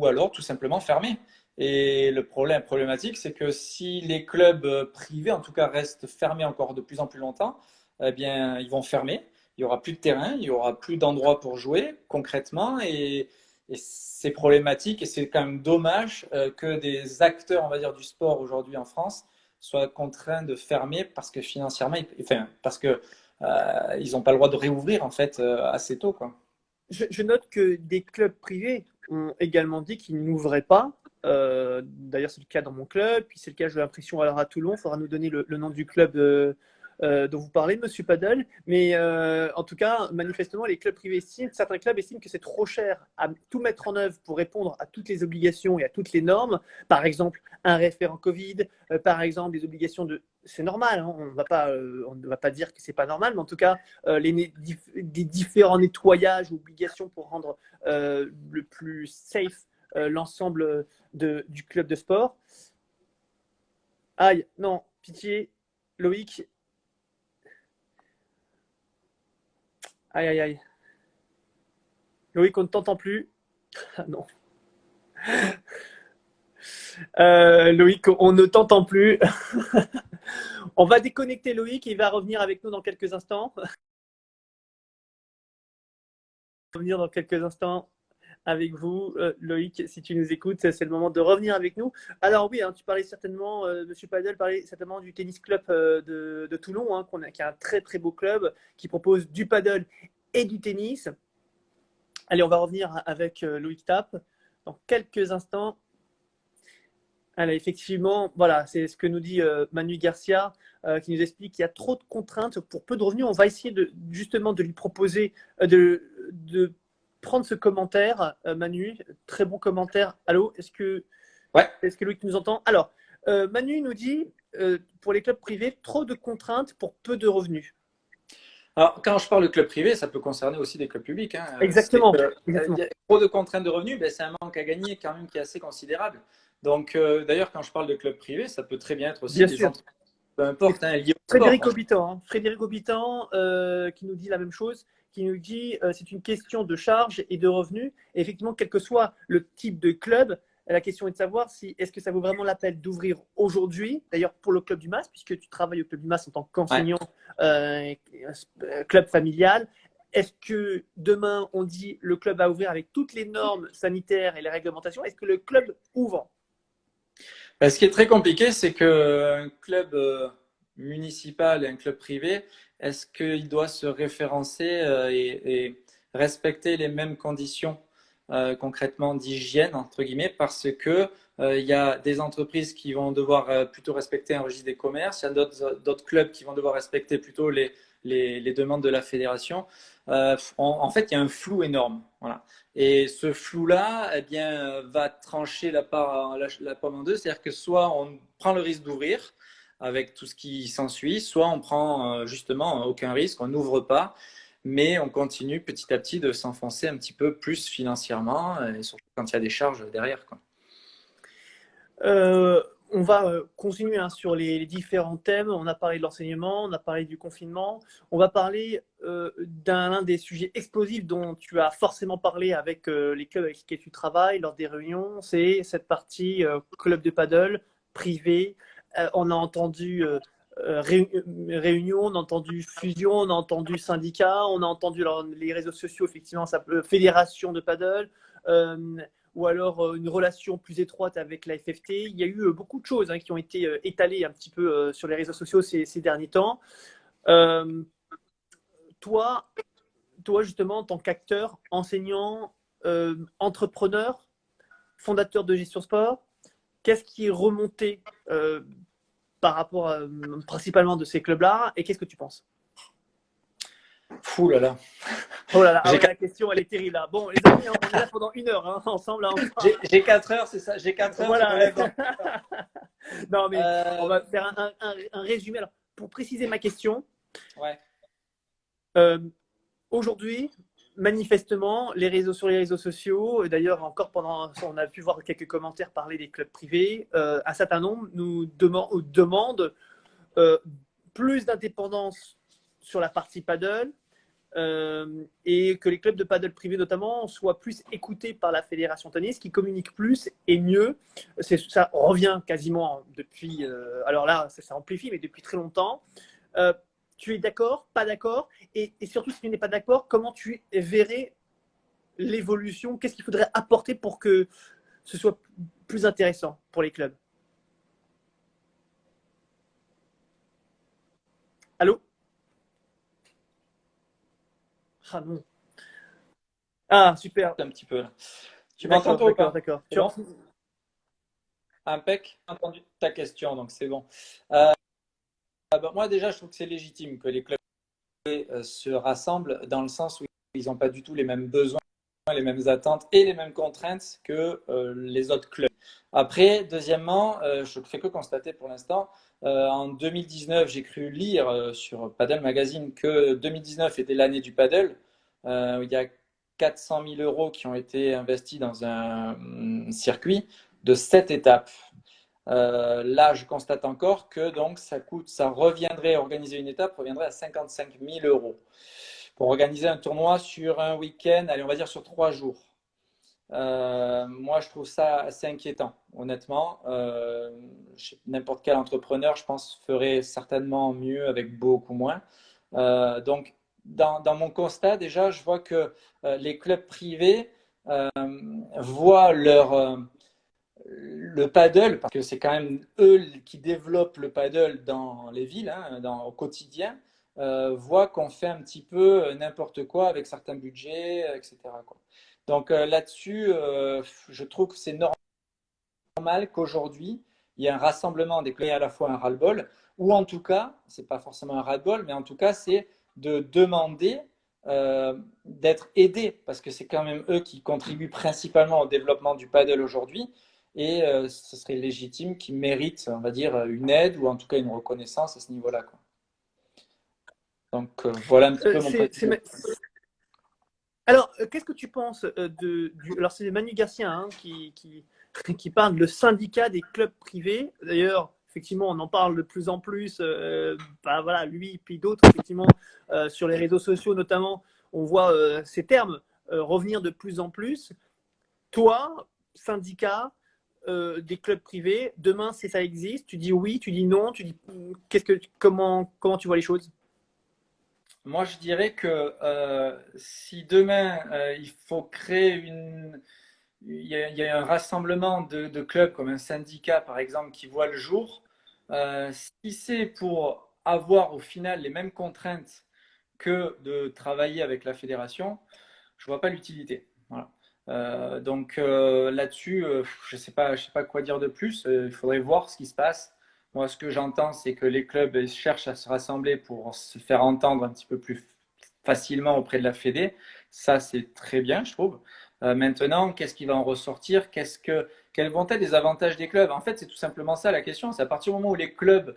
alors tout simplement fermer? Et le problématique, c'est que si les clubs privés, en tout cas, restent fermés encore de plus en plus longtemps, eh bien, ils vont fermer. Il y aura plus de terrain, il y aura plus d'endroits pour jouer concrètement, et c'est problématique et c'est quand même dommage que des acteurs, on va dire, du sport aujourd'hui en France soient contraints de fermer parce que financièrement, enfin, parce que ils n'ont pas le droit de réouvrir en fait assez tôt, quoi. Je note que des clubs privés ont également dit qu'ils n'ouvraient pas. D'ailleurs, c'est le cas dans mon club, puis c'est le cas, j'ai l'impression, alors à Toulon. Il faudra nous donner le nom du club dont vous parlez, Monsieur Paddle. Mais en tout cas, manifestement, les clubs privés certains clubs estiment que c'est trop cher à tout mettre en œuvre pour répondre à toutes les obligations et à toutes les normes. Par exemple, un référent Covid, par exemple, des obligations de. C'est normal, hein, on ne va pas dire que c'est pas normal, mais en tout cas, des différents nettoyages ou obligations pour rendre le plus safe l'ensemble du club de sport. Aïe, non, pitié, Loïc. Aïe, aïe, aïe. Loïc, on ne t'entend plus. Ah non. Loïc, on ne t'entend plus. On va déconnecter Loïc et il va revenir avec nous dans quelques instants. Revenir dans quelques instants avec vous. Loïc, si tu nous écoutes, c'est le moment de revenir avec nous. Alors oui, hein, tu parlais certainement, Monsieur Padel parlait certainement du tennis club de Toulon, hein, qui est un très très beau club qui propose du paddle et du tennis. Allez, on va revenir avec Loïc Tap dans quelques instants. Alors, effectivement, voilà, c'est ce que nous dit Manu Garcia, qui nous explique qu'il y a trop de contraintes pour peu de revenus. On va essayer justement de lui proposer de prendre ce commentaire, Manu. Très bon commentaire. Allô, Ouais. est-ce que Loïc nous entend? Alors, Manu nous dit, pour les clubs privés, trop de contraintes pour peu de revenus. Alors, quand je parle de club privé, ça peut concerner aussi des clubs publics. Hein. Exactement. Il y a trop de contraintes de revenus, ben, c'est un manque à gagner quand même qui est assez considérable. Donc, d'ailleurs, quand je parle de club privé, ça peut très bien être aussi Bien des sûr. entreprises, peu importe, hein, liées au Frédéric sport. Aubitan, hein. Frédéric Aubitan qui nous dit la même chose, qui nous dit c'est une question de charge et de revenus. Et effectivement, quel que soit le type de club, la question est de savoir si est-ce que ça vaut vraiment la peine d'ouvrir aujourd'hui, d'ailleurs pour le club du MAS, puisque tu travailles au club du MAS en tant qu'enseignant, club familial. Est-ce que demain on dit le club va ouvrir avec toutes les normes sanitaires et les réglementations? Est-ce que le club ouvre? Ben, ce qui est très compliqué, c'est qu'un club municipal et un club privé, est-ce qu'il doit se référencer et respecter les mêmes conditions concrètement d'hygiène, entre guillemets, parce que il y a des entreprises qui vont devoir plutôt respecter un registre des commerces, il y a d'autres clubs qui vont devoir respecter plutôt les demandes de la fédération. En fait, il y a un flou énorme. Voilà. Et ce flou-là, eh bien, va trancher la pomme en deux. C'est-à-dire que soit on prend le risque d'ouvrir avec tout ce qui s'ensuit, soit on prend justement aucun risque, on n'ouvre pas, mais on continue petit à petit de s'enfoncer un petit peu plus financièrement, et surtout quand il y a des charges derrière, quoi. On va continuer hein, sur les différents thèmes. On a parlé de l'enseignement, on a parlé du confinement. On va parler d'un des sujets explosifs dont tu as forcément parlé avec les clubs avec lesquels tu travailles lors des réunions. C'est cette partie club de paddle privé. On a entendu réunion, on a entendu fusion, on a entendu syndicat, on a entendu les réseaux sociaux, effectivement, ça peut, fédération de paddle. Ou alors une relation plus étroite avec la FFT. Il y a eu beaucoup de choses hein, qui ont été étalées un petit peu sur les réseaux sociaux ces derniers temps. Toi, justement, en tant qu'acteur, enseignant, entrepreneur, fondateur de Gestion Sport, qu'est-ce qui est remonté par rapport principalement de ces clubs-là et qu'est-ce que tu penses? Fou là là. Oh là là, ah ouais, la question elle est terrible là. Bon, les amis, on est là pendant 1 heure hein, ensemble. Là, J'ai 4 heures, c'est ça. J'ai 4 heures. Voilà. Non, mais on va faire un résumé. Alors, pour préciser ma question, ouais. Aujourd'hui, manifestement, sur les réseaux sociaux, d'ailleurs, encore on a pu voir quelques commentaires parler des clubs privés, un certain nombre nous demandent plus d'indépendance sur la partie paddle. Et que les clubs de paddle privés notamment soient plus écoutés par la fédération tennis, qui communique plus et mieux. Ça revient quasiment depuis, alors là ça amplifie, mais depuis très longtemps. Tu es d'accord, pas d'accord, et surtout si tu n'es pas d'accord, comment tu verrais l'évolution? Qu'est-ce qu'il faudrait apporter pour que ce soit plus intéressant pour les clubs? Allô? Ah non. Ah, super. Un petit peu là. Tu m'entends toi ou pas? D'accord. C'est bon? Impec. J'ai entendu ta question, donc c'est bon. Moi déjà, je trouve que c'est légitime que les clubs se rassemblent dans le sens où ils n'ont pas du tout les mêmes besoins, les mêmes attentes et les mêmes contraintes que les autres clubs. Après, deuxièmement, je ne fais que constater pour l'instant, en 2019, j'ai cru lire sur Paddle Magazine que 2019 était l'année du paddle. Il y a 400 000 euros qui ont été investis dans un circuit de 7 étapes. Là, je constate encore que donc organiser une étape reviendrait à 55 000 euros. Pour organiser un tournoi sur un week-end, allez, on va dire sur 3 jours. Moi, je trouve ça assez inquiétant, honnêtement. N'importe quel entrepreneur, je pense, ferait certainement mieux avec beaucoup moins. Donc, dans mon constat, déjà, je vois que les clubs privés voient le paddle, parce que c'est quand même eux qui développent le paddle dans les villes, hein, au quotidien, voient qu'on fait un petit peu n'importe quoi avec certains budgets, etc., quoi. Donc là-dessus, je trouve que c'est normal qu'aujourd'hui, il y ait un rassemblement des clubs et à la fois un ras-le-bol, ou en tout cas, c'est pas forcément un ras-le-bol, mais en tout cas, c'est de demander d'être aidés, parce que c'est quand même eux qui contribuent principalement au développement du paddle aujourd'hui, et ce serait légitime qu'ils méritent, on va dire, une aide ou en tout cas une reconnaissance à ce niveau-là, quoi. Donc voilà un petit peu mon point de vue. Alors, qu'est-ce que tu penses Alors, c'est Manu Garcia hein, qui parle le syndicat des clubs privés. D'ailleurs, effectivement, on en parle de plus en plus. Bah, voilà, lui, puis d'autres, effectivement, sur les réseaux sociaux notamment, on voit ces termes revenir de plus en plus. Toi, syndicat des clubs privés, demain, si ça existe, tu dis oui, tu dis non, tu dis comment tu vois les choses? Moi, je dirais que si demain il faut créer il y a un rassemblement de clubs comme un syndicat, par exemple, qui voit le jour, si c'est pour avoir au final les mêmes contraintes que de travailler avec la fédération, je vois pas l'utilité. Voilà. Donc là-dessus, je sais pas quoi dire de plus. Il faudrait voir ce qui se passe. Moi, ce que j'entends, c'est que les clubs cherchent à se rassembler pour se faire entendre un petit peu plus facilement auprès de la Fédé. Ça, c'est très bien, je trouve. Maintenant, qu'est-ce qui va en ressortir? Quels vont être les avantages des clubs? En fait, c'est tout simplement ça la question. C'est à partir du moment où les clubs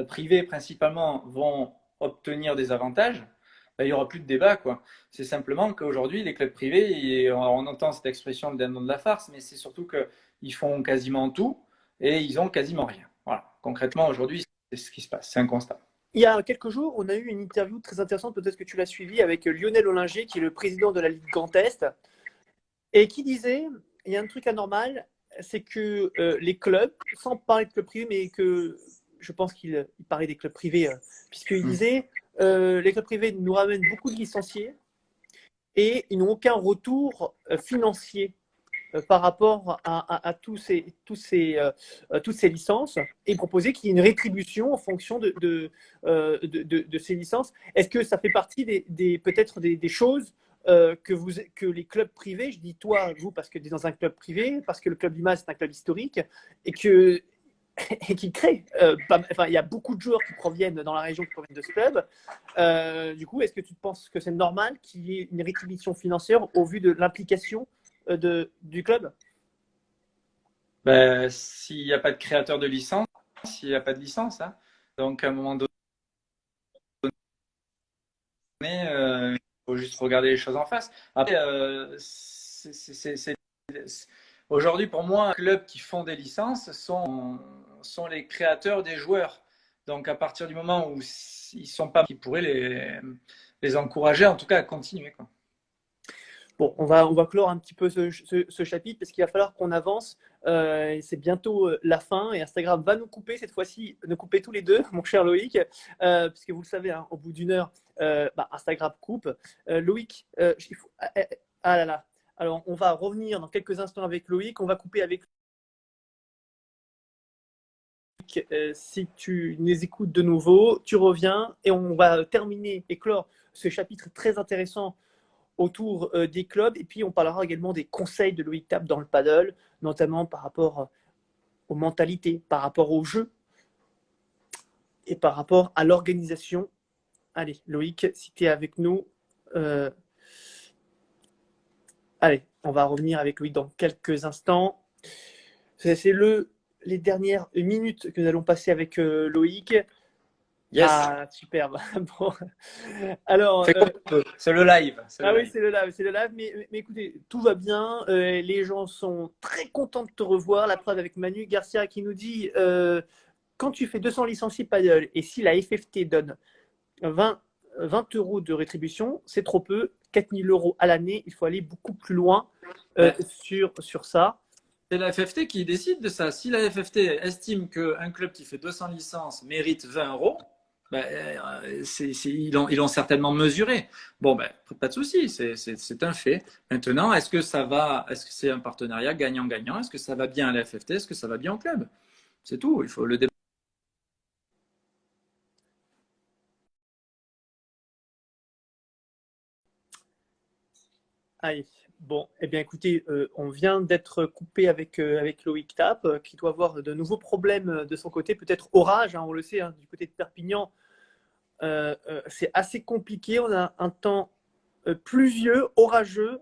privés principalement vont obtenir des avantages, ben, il n'y aura plus de débat, quoi. C'est simplement qu'aujourd'hui, les clubs privés, et on entend cette expression le nom de la farce, mais c'est surtout qu'ils font quasiment tout et ils ont quasiment rien. Voilà. Concrètement, aujourd'hui, c'est ce qui se passe. C'est un constat. Il y a quelques jours, on a eu une interview très intéressante, peut-être que tu l'as suivie, avec Lionel Ollinger, qui est le président de la Ligue Grand Est, et qui disait, il y a un truc anormal, c'est que les clubs, sans parler de clubs privés, mais que je pense qu'il parlait des clubs privés, puisqu'il disait, les clubs privés nous ramènent beaucoup de licenciés et ils n'ont aucun retour financier par rapport à toutes ces licences et proposer qu'il y ait une rétribution en fonction de ces licences. Est-ce que ça fait partie peut-être des choses que les clubs privés, je dis toi, vous, parce que tu es dans un club privé, parce que le club du Mas c'est un club historique, et qui crée, enfin, il y a beaucoup de joueurs qui proviennent dans la région qui proviennent de ce club. Du coup, est-ce que tu penses que c'est normal qu'il y ait une rétribution financière au vu de l'implication du club? Ben, s'il n'y a pas de créateur de licence, il n'y a pas de licence, hein. Donc, à un moment donné, il faut juste regarder les choses en face. Après, aujourd'hui, pour moi, les clubs qui font des licences sont les créateurs des joueurs. Donc, à partir du moment où ils sont pas, qui pourraient les encourager, en tout cas, à continuer, quoi. Bon, on va clore un petit peu ce chapitre parce qu'il va falloir qu'on avance. C'est bientôt la fin et Instagram va nous couper cette fois-ci, nous couper tous les deux, mon cher Loïc, puisque vous le savez, hein, au bout d'une heure, Instagram coupe. Loïc, ah là là. Alors, on va revenir dans quelques instants avec Loïc. On va couper avec Loïc. Si tu nous écoutes de nouveau, tu reviens et on va terminer et clore ce chapitre très intéressant autour des clubs. Et puis, on parlera également des conseils de Loïc Tap dans le paddle, notamment par rapport aux mentalités, par rapport au jeu et par rapport à l'organisation. Allez, Loïc, si tu es avec nous, allez, on va revenir avec Loïc dans quelques instants. C'est les dernières minutes que nous allons passer avec Loïc. Yes. Ah, superbe. Bon. Alors, c'est le live. Ah oui, c'est le live, mais écoutez, tout va bien. Les gens sont très contents de te revoir. La preuve avec Manu Garcia qui nous dit quand tu fais 200 licenciés paddle et si la FFT donne 20 euros de rétribution, c'est trop peu. 4000 euros à l'année, il faut aller beaucoup plus loin sur ça. C'est la FFT qui décide de ça. Si la FFT estime qu'un club qui fait 200 licences mérite 20 euros, Ben, ils l'ont certainement mesuré. Bon, ben, pas de souci, c'est un fait. Maintenant, est-ce que c'est un partenariat gagnant-gagnant? Est-ce que ça va bien à la FFT? Est-ce que ça va bien au club? C'est tout. Il faut le débat. Allez, bon, eh bien écoutez, on vient d'être coupé avec Loïc Tap, qui doit avoir de nouveaux problèmes de son côté, peut-être orage, hein, on le sait, hein, du côté de Perpignan, c'est assez compliqué, on a un temps pluvieux, orageux,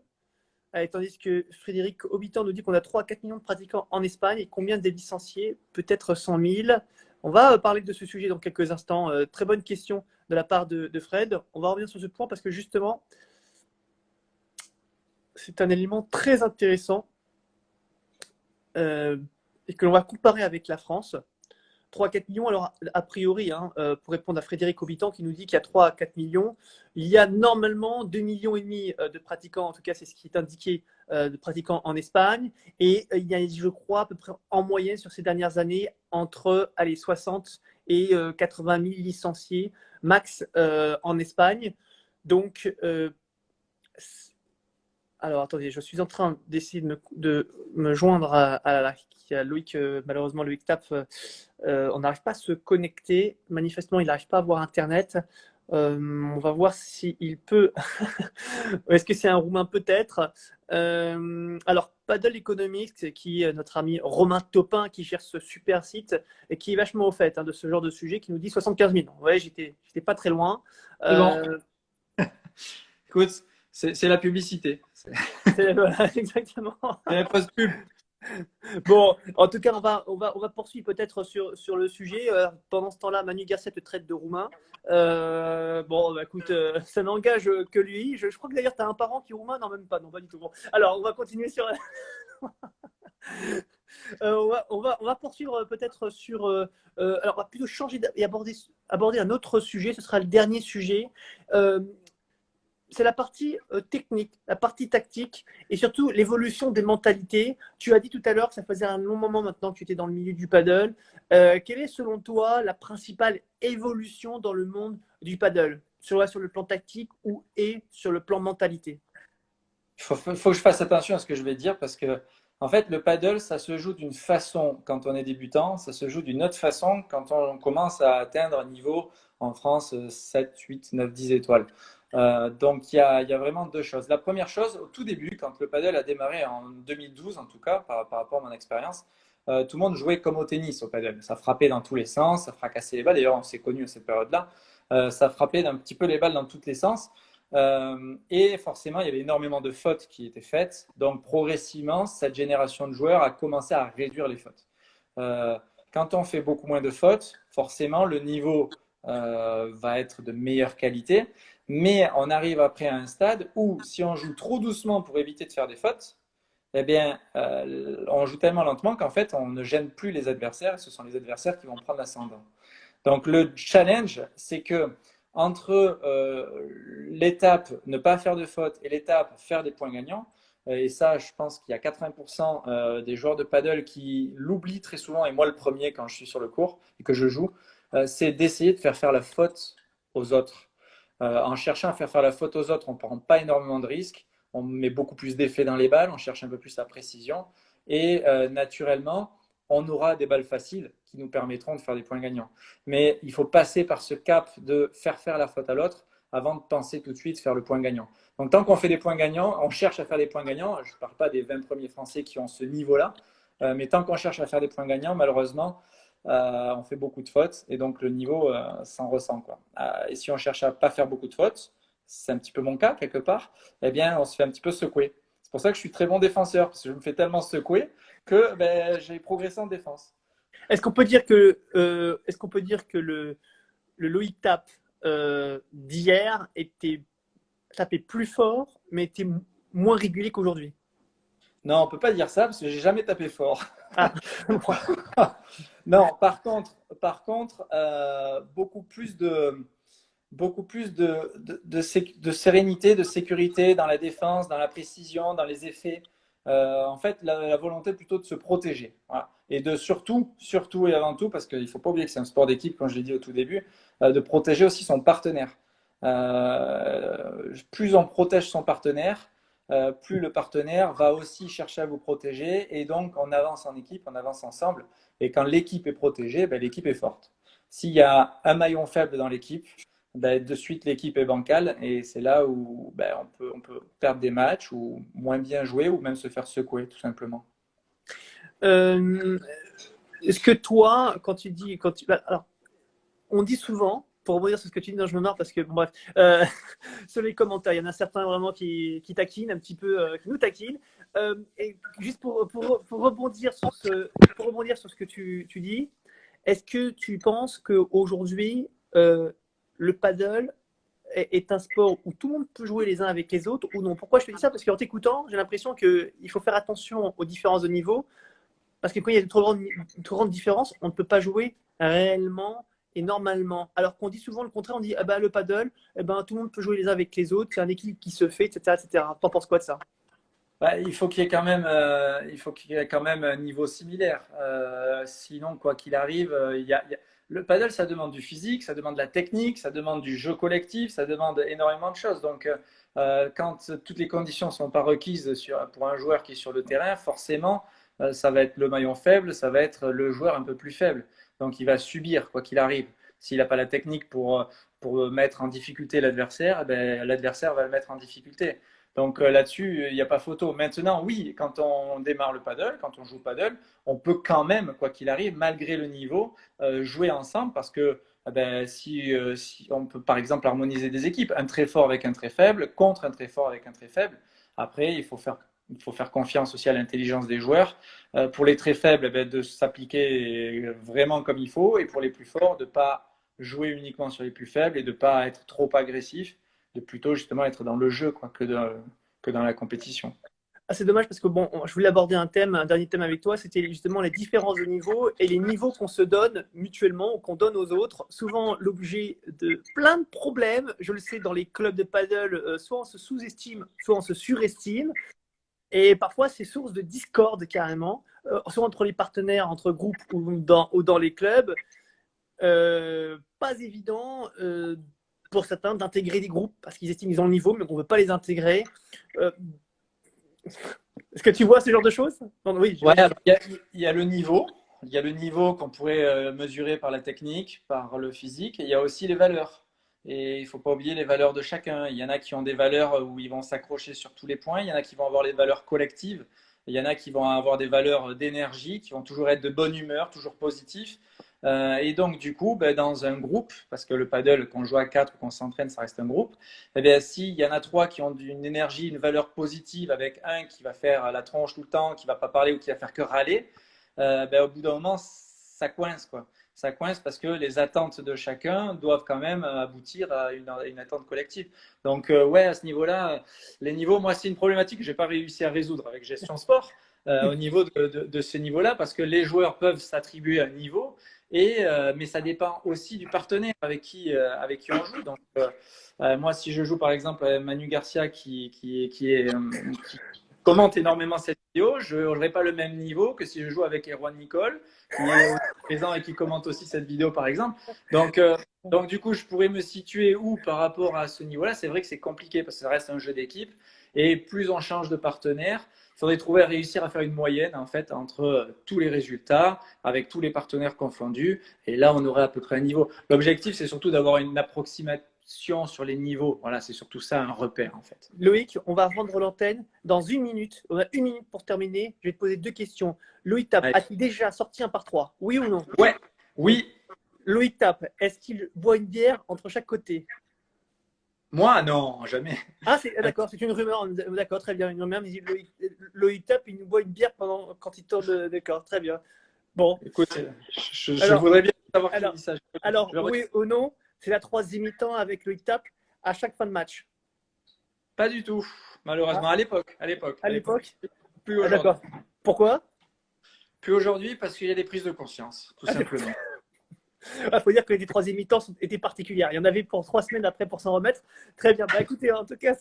tandis que Frédéric Aubitan nous dit qu'on a 3 à 4 millions de pratiquants en Espagne, et combien de licenciés? Peut-être 100 000. On va parler de ce sujet dans quelques instants. Très bonne question de la part de Fred. On va revenir sur ce point parce que justement, c'est un élément très intéressant et que l'on va comparer avec la France. 3 à 4 millions, alors a priori, hein, pour répondre à Frédéric Aubitan qui nous dit qu'il y a 3 à 4 millions, il y a normalement 2,5 millions de pratiquants, en tout cas c'est ce qui est indiqué, de pratiquants en Espagne, et il y a, je crois, à peu près en moyenne sur ces dernières années, entre 60 et 80 000 licenciés max en Espagne. Donc, alors, attendez, je suis en train d'essayer de me joindre à Loïc. Malheureusement, Loïc Tap, on n'arrive pas à se connecter. Manifestement, il n'arrive pas à avoir Internet. On va voir s'il peut. Est-ce que c'est un Roumain? Peut-être. Alors, Paddle Economics, qui est notre ami Romain Topin, qui gère ce super site et qui est vachement au fait, hein, de ce genre de sujet, qui nous dit 75 000. Ouais, j'étais pas très loin. C'est bon. Euh, Écoute, c'est la publicité. voilà, exactement. C'est la post-pub. Bon, en tout cas, on va poursuivre peut-être sur le sujet. Pendant ce temps-là, Manu Garcia te traite de roumain. Bon, bah, écoute, ça n'engage que lui. Je crois que d'ailleurs, tu as un parent qui est roumain. Non, même pas. Non, pas du tout. Bon. Alors, on va continuer sur. On va poursuivre peut-être sur. Alors, on va plutôt changer et aborder un autre sujet. Ce sera le dernier sujet. Euh, c'est la partie technique, la partie tactique et surtout l'évolution des mentalités. Tu as dit tout à l'heure que ça faisait un long moment maintenant que tu étais dans le milieu du paddle. Quelle est selon toi la principale évolution dans le monde du paddle, sur le plan tactique ou et sur le plan mentalité? Faut que je fasse attention à ce que je vais dire parce que, en fait, le paddle, ça se joue d'une façon quand on est débutant, ça se joue d'une autre façon quand on commence à atteindre un niveau en France 7, 8, 9, 10 étoiles. Donc, il y a vraiment deux choses. La première chose, au tout début, quand le paddle a démarré en 2012, en tout cas, par rapport à mon expérience, tout le monde jouait comme au tennis au paddle. Ça frappait dans tous les sens, ça fracassait les balles. D'ailleurs, on s'est connu à cette période-là. Ça frappait d'un petit peu les balles dans tous les sens. Et forcément, il y avait énormément de fautes qui étaient faites. Donc, progressivement, cette génération de joueurs a commencé à réduire les fautes. Euh, Quand on fait beaucoup moins de fautes, forcément, le niveau va être de meilleure qualité. Mais on arrive après à un stade où, si on joue trop doucement pour éviter de faire des fautes, eh bien, on joue tellement lentement qu'en fait, on ne gêne plus les adversaires. Ce sont les adversaires qui vont prendre l'ascendant. Donc le challenge, c'est que entre l'étape ne pas faire de faute et l'étape faire des points gagnants, et ça, je pense qu'il y a 80% des joueurs de paddle qui l'oublient très souvent, et moi le premier quand je suis sur le court et que je joue, c'est d'essayer de faire la faute aux autres. En cherchant à faire la faute aux autres, on ne prend pas énormément de risques, on met beaucoup plus d'effets dans les balles, on cherche un peu plus la précision, et naturellement, on aura des balles faciles qui nous permettront de faire des points gagnants. Mais il faut passer par ce cap de faire la faute à l'autre avant de penser tout de suite faire le point gagnant. Donc tant qu'on fait des points gagnants, on cherche à faire des points gagnants. Je ne parle pas des 20 premiers Français qui ont ce niveau-là, mais tant qu'on cherche à faire des points gagnants, malheureusement, on fait beaucoup de fautes et donc le niveau s'en ressent, quoi. Et si on cherche à pas faire beaucoup de fautes, c'est un petit peu mon cas quelque part, eh bien on se fait un petit peu secouer. C'est pour ça que je suis très bon défenseur, parce que je me fais tellement secouer que ben, j'ai progressé en défense. Est-ce qu'on peut dire que le Loïc Tap d'hier était tapé plus fort, mais était moins régulier qu'aujourd'hui? Non, on peut pas dire ça parce que j'ai jamais tapé fort. Ah, Non, par contre, beaucoup plus de sérénité, de sécurité dans la défense, dans la précision, dans les effets. En fait, la volonté plutôt de se protéger. Voilà. et de surtout et avant tout, parce qu'il ne faut pas oublier que c'est un sport d'équipe, comme je l'ai dit au tout début, de protéger aussi son partenaire. Plus on protège son partenaire, plus le partenaire va aussi chercher à vous protéger, et donc on avance en équipe, on avance ensemble, et quand l'équipe est protégée, ben, l'équipe est forte. S'il y a un maillon faible dans l'équipe, ben, de suite l'équipe est bancale, et c'est là où ben, on peut perdre des matchs, ou moins bien jouer, ou même se faire secouer tout simplement. Euh, Est-ce que toi, alors, on dit souvent, pour rebondir sur ce que tu dis, non, je me marre parce que, bon, bref, sur les commentaires, il y en a certains vraiment qui taquinent un petit peu, qui nous taquinent. Et juste pour rebondir sur ce que tu dis, est-ce que tu penses qu'aujourd'hui, le paddle est un sport où tout le monde peut jouer les uns avec les autres ou non? Pourquoi je te dis ça? Parce qu'en t'écoutant, j'ai l'impression qu'il faut faire attention aux différences de niveau. Parce que quand il y a une trop grande différence, on ne peut pas jouer réellement et normalement. Alors qu'on dit souvent le contraire, on dit ah bah, le paddle, eh ben, tout le monde peut jouer les uns avec les autres, c'est un équilibre qui se fait, etc. etc. T'en penses quoi de ça? Bah, il faut qu'il y ait quand même, un niveau similaire. Sinon, quoi qu'il arrive, le paddle, ça demande du physique, ça demande de la technique, ça demande du jeu collectif, ça demande énormément de choses. Donc, quand toutes les conditions ne sont pas requises pour un joueur qui est sur le terrain, forcément, ça va être le maillon faible, ça va être le joueur un peu plus faible. Donc, il va subir, quoi qu'il arrive. S'il n'a pas la technique pour mettre en difficulté l'adversaire, eh ben, l'adversaire va le mettre en difficulté. Donc là-dessus, il n'y a pas photo. Maintenant, oui, quand on démarre le paddle, quand on joue au paddle, on peut quand même, quoi qu'il arrive, malgré le niveau, jouer ensemble parce que ben, si on peut par exemple harmoniser des équipes, un très fort avec un très faible, contre un très fort avec un très faible. Après, il faut faire confiance aussi à l'intelligence des joueurs. Pour les très faibles, ben, de s'appliquer vraiment comme il faut, et pour les plus forts, de ne pas jouer uniquement sur les plus faibles et de ne pas être trop agressif, de plutôt justement être dans le jeu quoi, que dans la compétition. Ah, c'est dommage parce que bon, je voulais aborder un dernier thème avec toi, c'était justement les différences de niveau et les niveaux qu'on se donne mutuellement ou qu'on donne aux autres. Souvent l'objet de plein de problèmes, je le sais dans les clubs de paddle, soit on se sous-estime, soit on se surestime. Et parfois, c'est source de discorde carrément, soit entre les partenaires, entre groupes ou dans les clubs. Pas évident pour certains d'intégrer des groupes parce qu'ils estiment qu'ils ont le niveau, mais qu'on ne veut pas les intégrer. Euh, Est-ce que tu vois ce genre de choses? Non, oui, Ouais, j'imagine. il y a le niveau. Il y a le niveau qu'on pourrait mesurer par la technique, par le physique, et il y a aussi les valeurs. Et il ne faut pas oublier les valeurs de chacun. Il y en a qui ont des valeurs où ils vont s'accrocher sur tous les points. Il y en a qui vont avoir les valeurs collectives. Il y en a qui vont avoir des valeurs d'énergie, qui vont toujours être de bonne humeur, toujours positifs. Et donc, du coup, ben, dans un groupe, parce que le paddle, qu'on joue à quatre ou qu'on s'entraîne, ça reste un groupe, eh bien, s'il y en a trois qui ont une énergie, une valeur positive, avec un qui va faire la tronche tout le temps, qui va pas parler ou qui va faire que râler, ben, au bout d'un moment, ça coince, quoi. Ça coince parce que les attentes de chacun doivent quand même aboutir à une attente collective. Donc, ouais, à ce niveau-là, les niveaux, moi, c'est une problématique que j'ai pas réussi à résoudre avec Gestion Sport. Au niveau de ce niveau-là, parce que les joueurs peuvent s'attribuer un niveau, mais ça dépend aussi du partenaire avec qui on joue. Donc, moi, si je joue par exemple à Manu Garcia qui commente énormément cette vidéo, je n'aurai pas le même niveau que si je joue avec Erwan Nicole, qui est présent et qui commente aussi cette vidéo par exemple. Donc du coup, je pourrais me situer où par rapport à ce niveau-là? C'est vrai que c'est compliqué parce que ça reste un jeu d'équipe. Et plus on change de partenaire, il faudrait réussir à faire une moyenne en fait entre tous les résultats avec tous les partenaires confondus. Et là, on aurait à peu près un niveau. L'objectif, c'est surtout d'avoir une approximation sur les niveaux. Voilà, c'est surtout ça un repère en fait. Loïc, on va rendre l'antenne dans une minute. On a une minute pour terminer. Je vais te poser deux questions. Loïc Tap, Allez. as-tu déjà sorti un par trois? Oui ou non? Ouais, oui. Loïc Tap, est-ce qu'il boit une bière entre chaque côté? Moi, non, jamais. Ah, d'accord, c'est une rumeur. D'accord, très bien. Une rumeur, mais Loïc Tap, il nous boit une bière quand il tourne le corps. Très bien. Bon. Écoute, je Alors, voudrais bien savoir qui alors, dit ça. alors oui ou non, c'est la troisième mi-temps avec Loïc Tap à chaque fin de match. Pas du tout, Ah, malheureusement. À l'époque. à l'époque? Plus Ah, aujourd'hui. d'accord. Pourquoi? Plus aujourd'hui parce qu'il y a des prises de conscience, tout simplement. Il faut dire que les troisième mi-temps étaient particulières. Il y en avait pour 3 semaines après pour s'en remettre. Très bien. Bah, écoutez, en tout cas,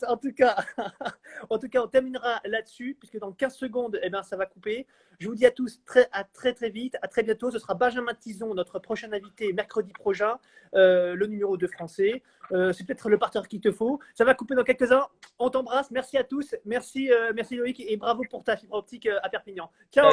on terminera là-dessus, puisque dans 15 secondes, eh ben, ça va couper. Je vous dis à tous à très très vite, à très bientôt. Ce sera Benjamin Tison, notre prochain invité, mercredi prochain, le numéro 2 français. C'est peut-être le partenaire qu'il te faut. Ça va couper dans quelques-uns. On t'embrasse. Merci à tous. Merci Loïc et bravo pour ta fibre optique à Perpignan. Ciao.